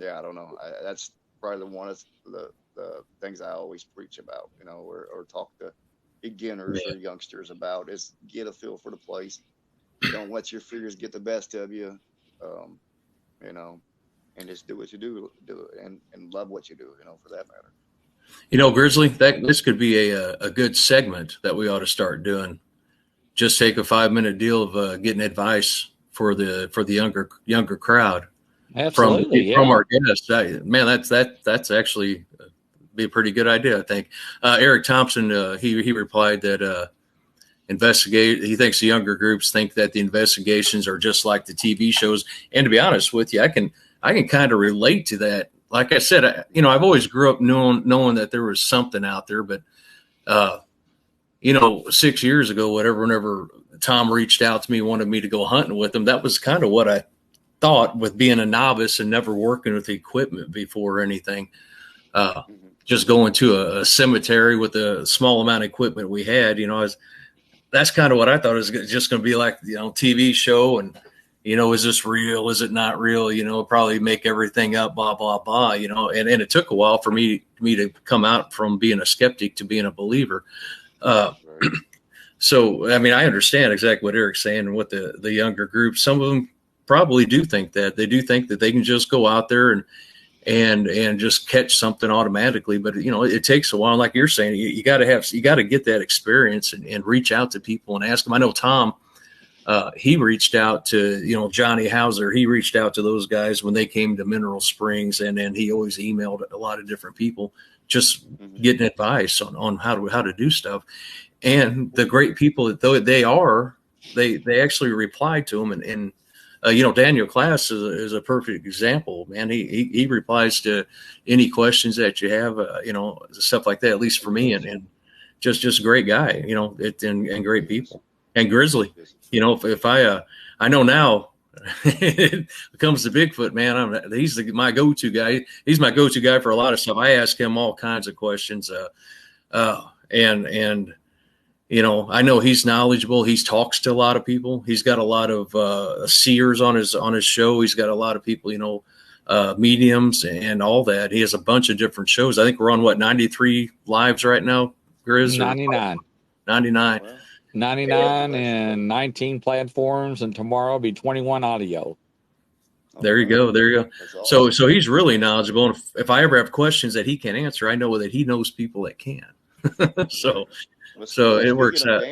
don't know. That's probably one of the things I always preach about, or talk to beginners or youngsters about is get a feel for the place. Don't let your fears get the best of you, and just do what you do and love what you do, for that matter. Grizzly, this could be a good segment that we ought to start doing. Just take a 5-minute deal of getting advice for the younger crowd. Absolutely, from our guests. Man, that's actually be a pretty good idea, I think. Eric Thompson, he replied that he thinks the younger groups think that the investigations are just like the TV shows. And to be honest with you, I can kind of relate to that. Like I said, I've always grew up knowing that there was something out there, but 6 years ago, whenever Tom reached out to me, wanted me to go hunting with him, that was kind of what I thought with being a novice and never working with equipment before or anything. Just going to a cemetery with a small amount of equipment we had, that's kind of what I thought it was just going to be like, TV show. And, is this real? Is it not real? Probably make everything up, blah, blah, blah, and it took a while for me to come out from being a skeptic to being a believer. So, I understand exactly what Eric's saying and what the younger group, some of them probably do think that. They do think that they can just go out there and just catch something automatically. But, it takes a while. Like you're saying, you got to get that experience and reach out to people and ask them. I know Tom, he reached out to, Johnny Hauser. He reached out to those guys when they came to Mineral Springs, and then he always emailed a lot of different people just getting advice on how to do stuff. And the great people that they actually replied to them. And Daniel Class is a perfect example, man. He replies to any questions that you have, stuff like that, at least for me, and just a great guy, and great people. And Grizzly, if I know now, it comes to Bigfoot, man, he's my go-to guy. He's my go-to guy for a lot of stuff. I ask him all kinds of questions, and I know he's knowledgeable. He talks to a lot of people. He's got a lot of seers on his show. He's got a lot of people, mediums and all that. He has a bunch of different shows. I think we're on 93 lives right now, Grizz? 99. 99. Well, 99 and 19 platforms, and tomorrow will be 21 audio. There you go. That's awesome. So he's really knowledgeable. And if I ever have questions that he can't answer, I know that he knows people that can. So it works out.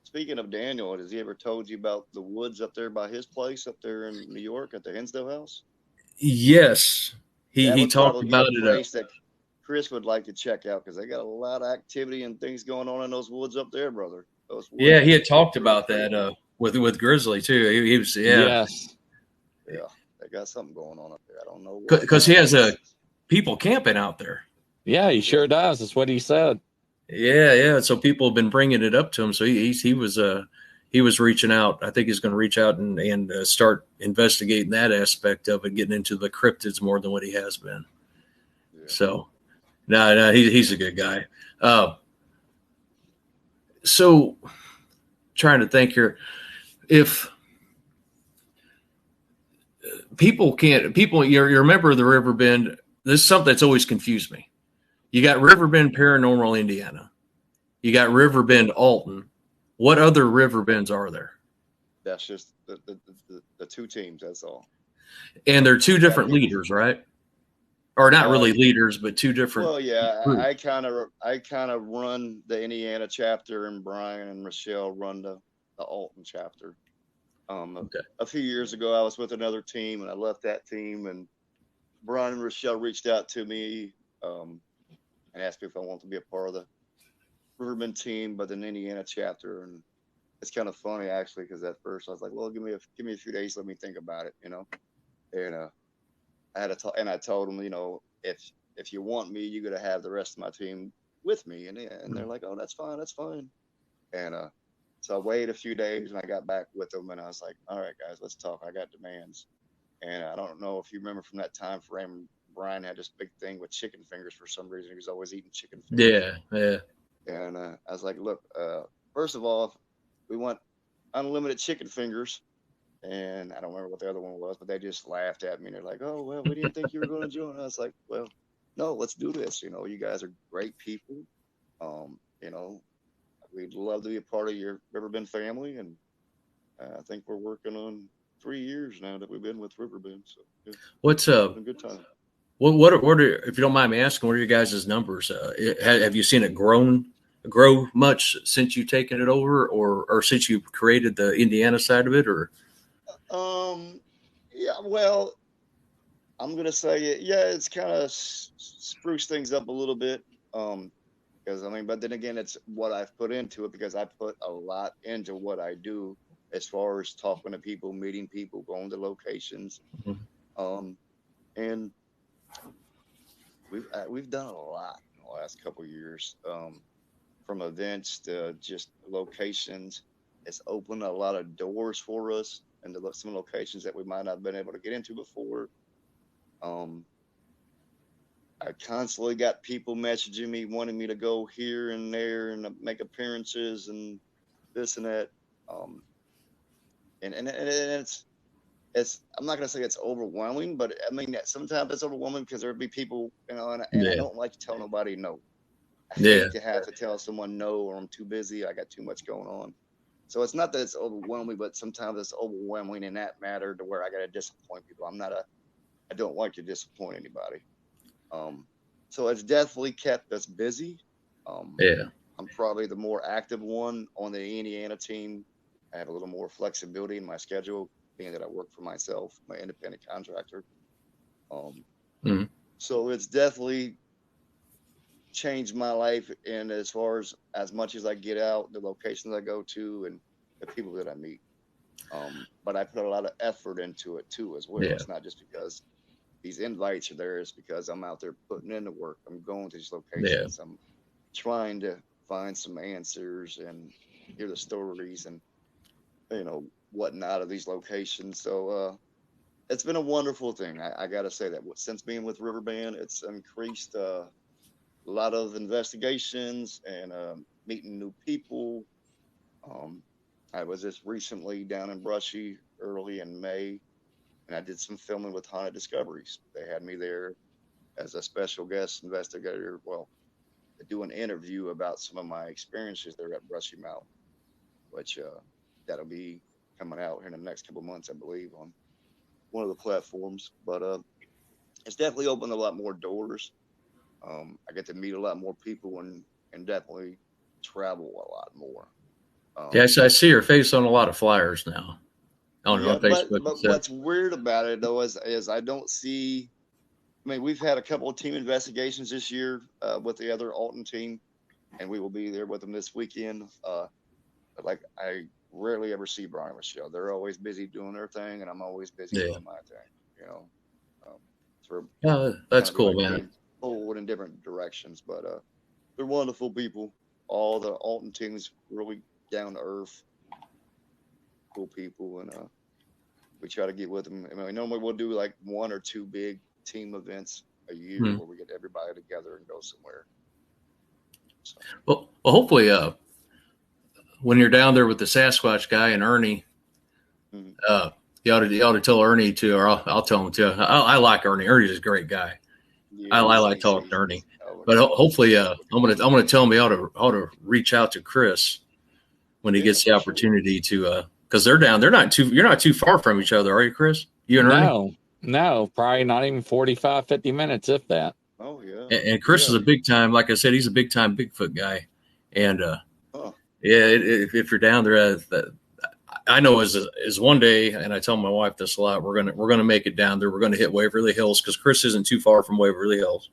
Speaking of Daniel, has he ever told you about the woods up there by his place up there in New York at the Hinsdale House? Yes. He talked about it. Place that Chris would like to check out because they got a lot of activity and things going on in those woods up there, brother. Yeah, he had talked about that with Grizzly too. He was Yes. Yeah, they got something going on up there. I don't know because he has people camping out there. Yeah, he sure does. That's what he said. Yeah. So people have been bringing it up to him. So he was reaching out. I think he's going to reach out and start investigating that aspect of it, getting into the cryptids more than what he has been. Yeah. So, no, he's a good guy. So, trying to think here, if you're a member of the Riverbend, this is something that's always confused me. You got Riverbend Paranormal Indiana, you got Riverbend Alton. What other Riverbends are there? That's just the two teams. That's all. And they're two different leaders, right? Or not really leaders, but two different. Well, yeah, groups. I kind of run the Indiana chapter, and Brian and Michelle run the Alton chapter. Okay. A few years ago, I was with another team, and I left that team, and Brian and Michelle reached out to me and asked me if I wanted to be a part of the Riverbend team, but an Indiana chapter. And it's kind of funny actually, because at first I was like, "Well, give me a few days, let me think about it," you know. And I had and I told them, you know, if you want me, you got to have the rest of my team with me, and they're like, "Oh, that's fine, that's fine." And so I waited a few days, and I got back with them, and I was like, "All right, guys, let's talk. I got demands." And I don't know if you remember from that time frame, Brian had this big thing with chicken fingers for some reason. He was always eating chicken fingers. Yeah. And I was like, "Look, first of all, we want unlimited chicken fingers." And I don't remember what the other one was, but they just laughed at me. And they're like, "Oh, well, we didn't think you were going to join." I was like, "Well, no, let's do this. You know, you guys are great people. You know, we'd love to be a part of your Riverbend family." And I think we're working on 3 years now that we've been with Riverbend. So yeah, What's it's been a good time. what are, if you don't mind me asking, what are your guys' numbers? Have you seen it grow much since you've taken it over, or since you created the Indiana side of it, or? Yeah, well, I'm gonna say it. Yeah, it's kind of spruced things up a little bit. Because I mean, but then again, it's what I've put into it, because I put a lot into what I do as far as talking to people, meeting people, going to locations. Mhm. And we've done a lot in the last couple of years, from events to just locations. It's opened a lot of doors for us, and some locations that we might not have been able to get into before. Um, I constantly got people messaging me, wanting me to go here and there and make appearances and this and that. Um, and it's I'm not gonna say it's overwhelming, but I mean sometimes it's overwhelming because there'd be people, you know, and I don't like to tell nobody no. I hate to have to tell someone no, or I'm too busy, I got too much going on. So it's not that it's overwhelming, but sometimes it's overwhelming in that matter to where I got to disappoint people. I don't like to disappoint anybody. So it's definitely kept us busy. I'm probably the more active one on the Indiana team. I have a little more flexibility in my schedule, being that I work for myself, my independent contractor. So it's definitely changed my life in as far as much as I get out, the locations I go to, and the people that I meet. But I put a lot of effort into it too, as well. It's not just because these invites are there; it's because I'm out there putting in the work. I'm going to these locations. I'm trying to find some answers and hear the stories and, you know, whatnot of these locations. So it's been a wonderful thing. I got to say that since being with Riverbend, it's increased a lot of investigations and meeting new people. I was just recently down in Brushy early in May, and I did some filming with Haunted Discoveries. They had me there as a special guest investigator. Well, to do an interview about some of my experiences there at Brushy Mountain, which that'll be coming out here in the next couple of months, I believe, on one of the platforms. But it's definitely opened a lot more doors. I get to meet a lot more people and definitely travel a lot more. Yes, I see your face on a lot of flyers now on Facebook. But what's weird about it though is I don't see. I mean, we've had a couple of team investigations this year with the other Alton team, and we will be there with them this weekend. But like, I rarely ever see Brian and Michelle. They're always busy doing their thing, and I'm always busy doing my thing. You know, that's cool, man. pulled in different directions. But they're wonderful people. All the Alton teams really down to earth, cool people, and we try to get with them. I mean, normally we'll do like 1 or 2 big team events a year where we get everybody together and go somewhere. So. Well, hopefully, when you're down there with the Sasquatch guy and Ernie, you ought to tell Ernie to, or I'll tell him to. I like Ernie. Ernie's a great guy. Yeah, I like talking to Ernie. But hopefully, I'm gonna tell him he ought to reach out to Chris when he gets the opportunity to, because they're down. You're not too far from each other, are you, Chris? You and Ernie? No, probably not even 45, 50 minutes, if that. Oh yeah. And Chris is a big time. Like I said, he's a big time Bigfoot guy. And if you're down there, I know as one day, and I tell my wife this a lot, we're gonna make it down there. We're gonna hit Waverly Hills because Chris isn't too far from Waverly Hills.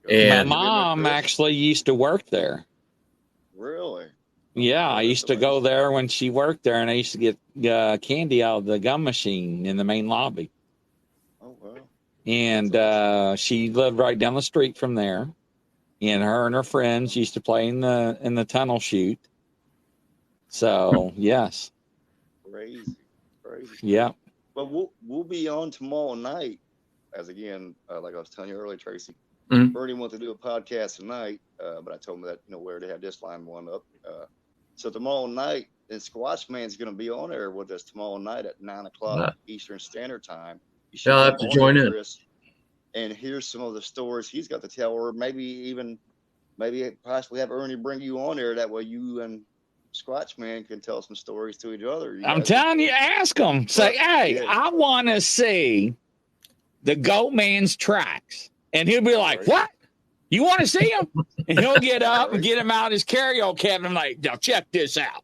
And my mom actually used to work there. Really? Yeah, I used to go there when she worked there, and I used to get candy out of the gum machine in the main lobby. Oh wow! And she lived right down the street from there, and her friends used to play in the tunnel chute. So yes, crazy. Yeah. But we'll be on tomorrow night, as again, like I was telling you earlier, Tracy. Bernie wanted to do a podcast tonight, but I told him that we already had this line one up. So tomorrow night, and Squatch Man's going to be on there with us tomorrow night at 9:00 Eastern Standard Time. I'll have to join in. Chris, and here's some of the stories he's got to tell, or maybe possibly have Ernie bring you on there. That way you and Squatch Man can tell some stories to each other. I'm telling you, ask him. Say, hey, I want to see the Goat Man's tracks. And he'll be like, what? You want to see him? And he'll get up and get him out his karaoke cabinet. I'm like, now check this out.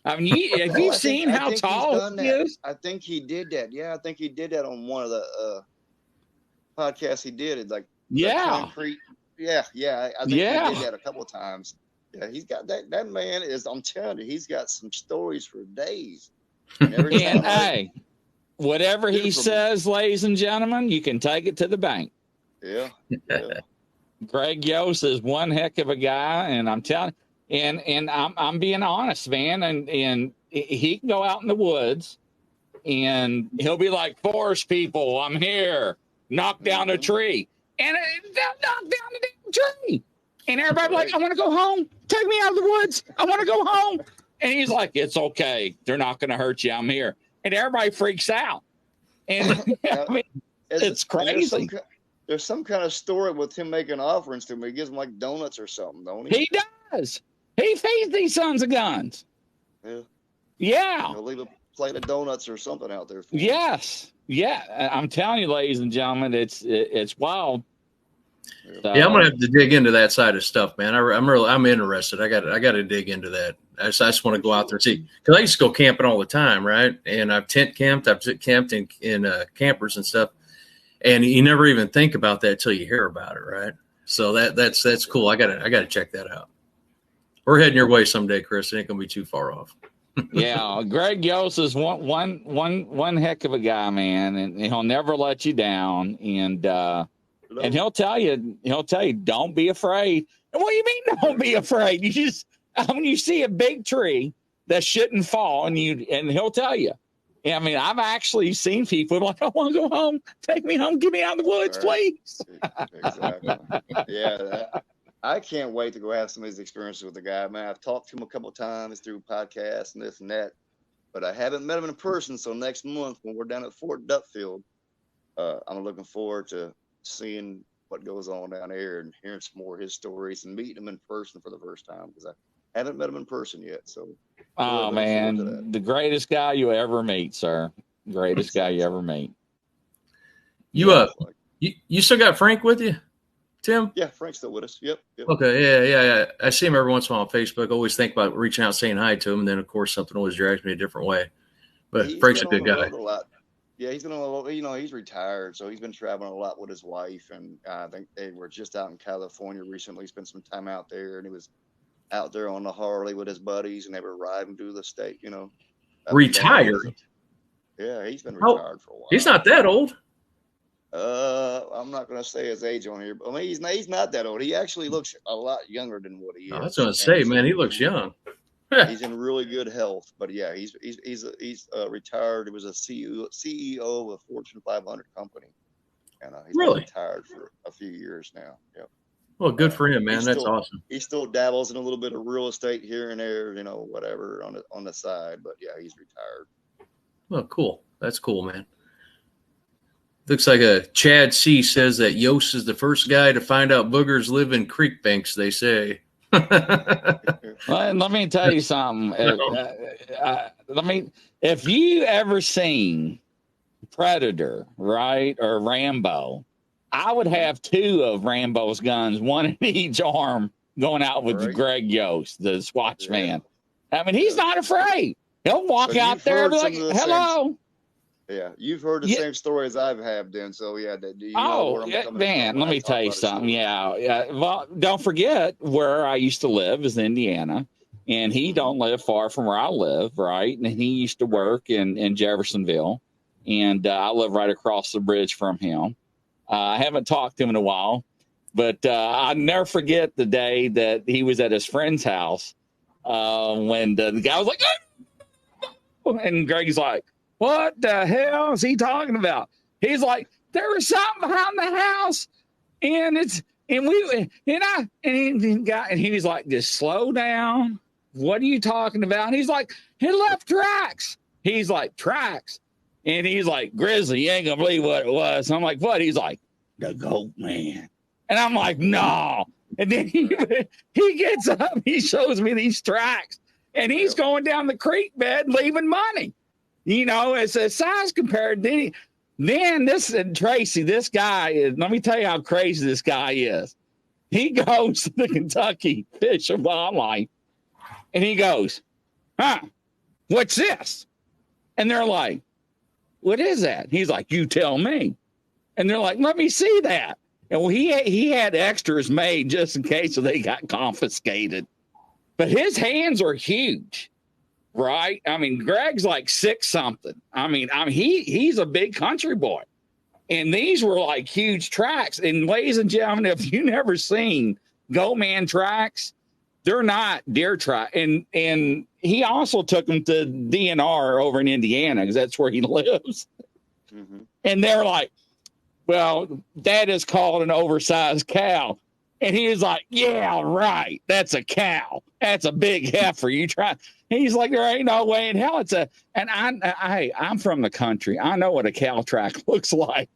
I mean, have you seen how tall he is? I think he did that. Yeah, I think he did that on one of the podcasts he did. It's like concrete. Yeah. I think he did that a couple of times. Yeah, he's got that man is, I'm telling you, he's got some stories for days. And hey, whatever he says, ladies and gentlemen, you can take it to the bank. Yeah. Greg Yost is one heck of a guy, and I'm telling, and I'm being honest, man, and he can go out in the woods, and he'll be like, "Forest people, I'm here. Knock down a tree," and they'll knock down the damn tree, and everybody like, "I want to go home. Take me out of the woods. I want to go home." And he's like, "It's okay. They're not going to hurt you. I'm here." And everybody freaks out, and I mean, it's crazy. There's some kind of story with him making offerings to me. He gives them like donuts or something, don't he? He does. He feeds these sons of guns. Yeah. He'll leave a plate of donuts or something out there for Yes. Yeah. I'm telling you, ladies and gentlemen, it's wild. So, I'm gonna have to dig into that side of stuff, man. I'm interested. I got to dig into that. I just want to go out there and see, because I used to go camping all the time, right? And I've camped in campers and stuff. And you never even think about that till you hear about it, right? So that's cool. I gotta check that out. We're heading your way someday, Chris. It ain't gonna be too far off. Yeah, Greg Yost is one heck of a guy, man, and he'll never let you down. And he'll tell you, don't be afraid. And what do you mean, don't be afraid? You just when you see a big tree that shouldn't fall, and he'll tell you. I mean, I've actually seen people like, I want to go home. Take me home. Get me out of the woods, please. Exactly. Yeah. I can't wait to go have some of these experiences with the guy. Man, I've talked to him a couple of times through podcasts and this and that, but I haven't met him in person. So next month when we're down at Fort Dutfield, I'm looking forward to seeing what goes on down there and hearing some more of his stories and meeting him in person for the first time, because I haven't met him in person yet. So, oh man, the greatest guy you ever meet, sir. Greatest guy you ever meet. You still got Frank with you, Tim? Yeah, Frank's still with us. Yep. Okay, yeah. I see him every once in a while on Facebook. I always think about reaching out, saying hi to him, and then of course something always drags me a different way. But Frank's a good guy. Yeah, he's been on a lot. He's retired, so he's been traveling a lot with his wife, and I think they were just out in California recently. Spent some time out there, and he was out there on the Harley with his buddies, and they were riding through the state. Retired. Yeah, he's been retired for a while. He's not that old. I'm not gonna say his age on here, but I mean he's not that old. He actually looks a lot younger than what he I was is. going to say, man, he looks young. He's in really good health, but yeah, he's retired. He was a CEO of a Fortune 500 company, and he's been Really? retired for a few years now. Yep. Well, good for him, man. He's That's still- awesome. He still dabbles in a little bit of real estate here and there, whatever on the side. But yeah, he's retired. Well, cool. That's cool, man. Looks like a Chad C says that Yost is the first guy to find out boogers live in creek banks, they say. Let me tell you something. If you ever seen Predator, right, or Rambo, I would have 2 of Rambo's guns, one in each arm, going out with Right. Greg Yost, the Swatch Yeah. man. I mean, he's not afraid. He'll walk But out you've there and heard be like, some of the hello. Yeah, you've heard the Yeah. same story as I've have, then. So yeah, do you know where I'm coming man, from? let when I me talk tell you about a something. story? Yeah. Well, don't forget where I used to live is Indiana, and he don't live far from where I live, right? And he used to work in Jeffersonville, and I live right across the bridge from him. I haven't talked to him in a while, but I'll never forget the day that he was at his friend's house when the guy was like, "Ah!" and Greg's like, what the hell is he talking about? He's like, there was something behind the house, and he was like, just slow down. What are you talking about? And he's like, he left tracks. He's like, tracks. And he's like, Grizzly, you ain't gonna believe what it was. And I'm like, what? He's like, the goat man. And I'm like, no. And then he gets up, he shows me these tracks, and he's going down the creek bed leaving money. It's a size compared. Then this Tracy, this guy is, let me tell you how crazy this guy is. He goes to the Kentucky Fish and Wildlife, and he goes, what's this? And they're like, what is that? He's like, you tell me. And they're like, let me see that. And well, he had extras made just in case they got confiscated. But his hands are huge. Right. I mean, Greg's like 6 something. I mean, he's a big country boy. And these were like huge tracks. And ladies and gentlemen, if you never seen Goat Man tracks, they're not deer track. And he also took them to DNR over in Indiana because that's where he lives. Mm-hmm. And they're like, well, that is called an oversized cow. And he was like, yeah, right. That's a cow. That's a big heifer. You try. He's like, there ain't no way in hell it's a. And I'm from the country. I know what a cow track looks like.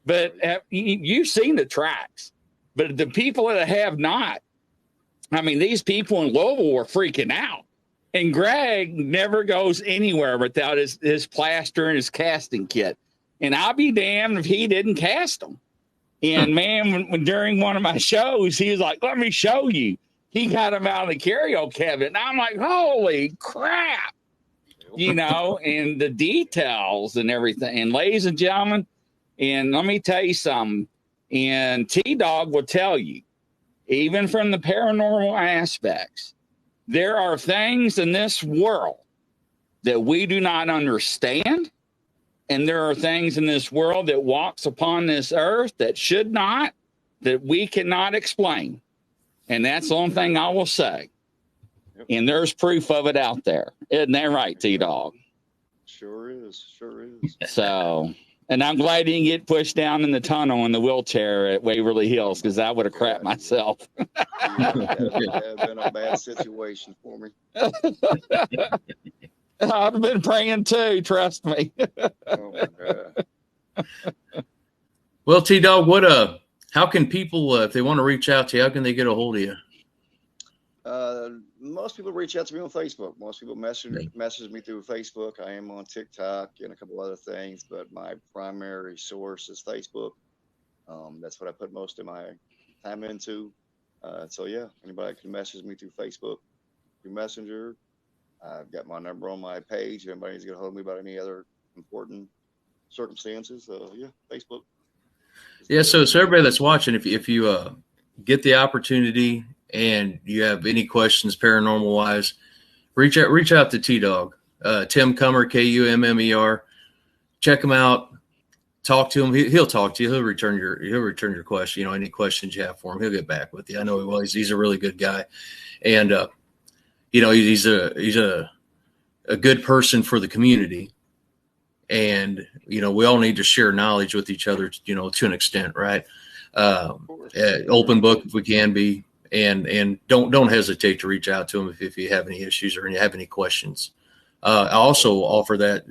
But you've seen the tracks. But the people that have not, I mean, these people in Louisville were freaking out. And Greg never goes anywhere without his plaster and his casting kit. And I'll be damned if he didn't cast them. And man, when during one of my shows, he was like, let me show you. He got him out of the karaoke cabinet. And I'm like, holy crap. And the details and everything. And ladies and gentlemen, and let me tell you something. And T-Dog will tell you, even from the paranormal aspects, there are things in this world that we do not understand. And there are things in this world that walks upon this earth that should not, that we cannot explain. And that's the only thing I will say. Yep. And there's proof of it out there. Isn't that right, T-Dog? Sure is. So, and I'm glad he didn't get pushed down in the tunnel in the wheelchair at Waverly Hills because I would have crapped myself. That been a bad situation for me. I'd have been praying too, trust me. Oh my God. Well, T-Dog, how can people, if they want to reach out to you, how can they get a hold of you? Most people reach out to me on Facebook. Most people message me through Facebook. I am on TikTok and a couple other things, but my primary source is Facebook. That's what I put most of my time into. So yeah, anybody can message me through Facebook, through Messenger. I've got my number on my page. If anybody's going to hold me about any other important circumstances, yeah, Facebook. Yeah, so everybody that's watching, if you get the opportunity and you have any questions paranormal wise, reach out to T-Dog, Tim Kummer, Kummer. Check him out. talk to him. He'll talk to you. He'll return your question. Any questions you have for him, he'll get back with you. I know he will. He's a really good guy, and he's a good person for the community. And we all need to share knowledge with each other, to an extent, right? Open book if we can be, and don't hesitate to reach out to him if you have any issues or you have any questions. I also offer that,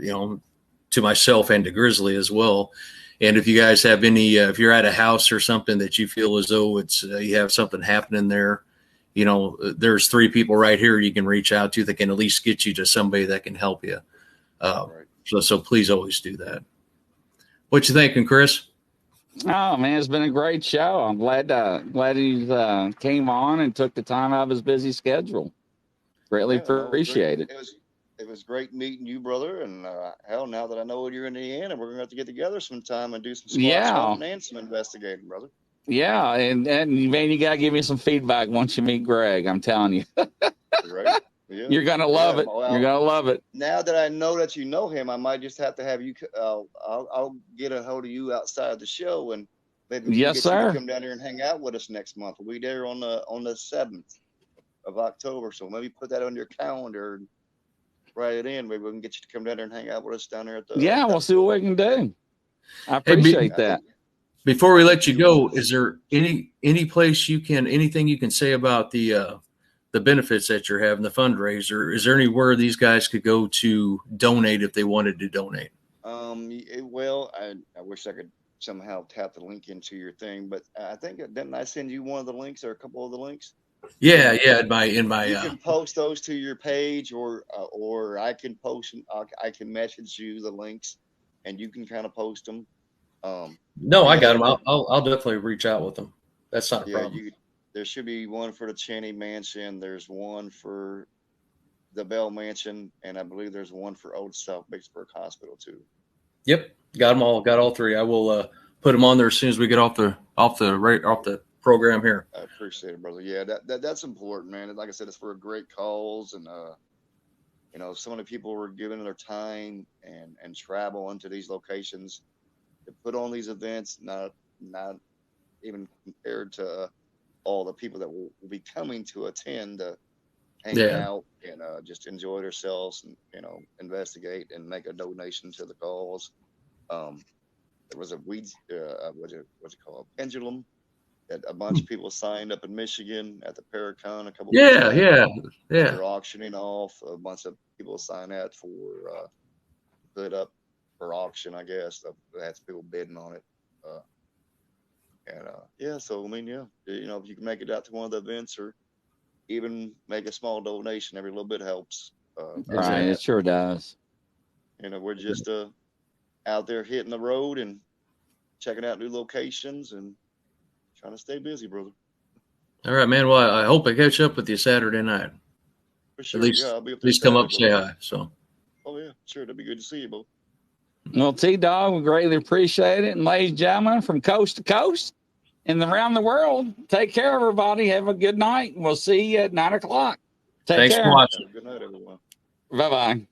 to myself and to Grizzly as well. And if you guys have any, if you're at a house or something that you feel as though it's you have something happening there, there's 3 people right here you can reach out to that can at least get you to somebody that can help you. Right. So please always do that. What you thinking, Chris? Oh man, it's been a great show. I'm glad he came on and took the time out of his busy schedule. Greatly appreciate it. It was great meeting you, brother. And hell, now that I know you're in Indiana, we're gonna have to get together sometime and do some squash hunting and some investigating, brother. Yeah, and man, you gotta give me some feedback once you meet Greg. I'm telling you. Right. Yeah. You're gonna love it. Well, you're gonna love it. Now that I know that you know him, I might just have to have you. I'll get a hold of you outside the show, and maybe yes, sir. You to come down here and hang out with us next month. We'll be there on the 7th of October. So maybe put that on your calendar and write it in. Maybe we can get you to come down there and hang out with us down there at the. Yeah, we'll see what we can do. I appreciate that. Before we let you go, is there any place anything you can say about the benefits that you're having, the fundraiser? Is there anywhere these guys could go to donate if they wanted to donate? Well, I wish I could somehow tap the link into your thing, but I think didn't I send you one of the links or a couple of the links? Yeah. In my you can post those to your page, or I can post them. I can message you the links, and you can kind of post them. No, I got them. I'll definitely reach out with them. That's not a problem. There should be one for the Cheney Mansion. There's one for the Bell Mansion, and I believe there's one for Old South Vicksburg Hospital too. Yep, got them all. Got all 3. I will put them on there as soon as we get off the program here. I appreciate it, brother. Yeah, that's important, man. Like I said, it's for a great cause, and so many people were giving their time and travel into these locations to put on these events. Not even compared to all the people that will be coming to attend to hang out and just enjoy themselves and investigate and make a donation to the cause. There was a what's it called, pendulum, that a bunch of people signed up in Michigan at the Paracon a couple weeks ago. They're auctioning off. A bunch of people signed that for put up for auction, I guess. That's people bidding on it. So I mean, if you can make it out to one of the events or even make a small donation, every little bit helps. Right, it sure does. We're just out there hitting the road and checking out new locations and trying to stay busy, brother. All right, man. Well, I hope I catch up with you Saturday night. For sure. I'll be up there. At least come up, say hi. So. Oh yeah, sure. That'd be good to see you, both. Well, T-Dog, we greatly appreciate it. And ladies and gentlemen, from coast to coast and around the world, take care, everybody. Have a good night. We'll see you at 9:00. Thanks for watching. Good night, everyone. Bye-bye.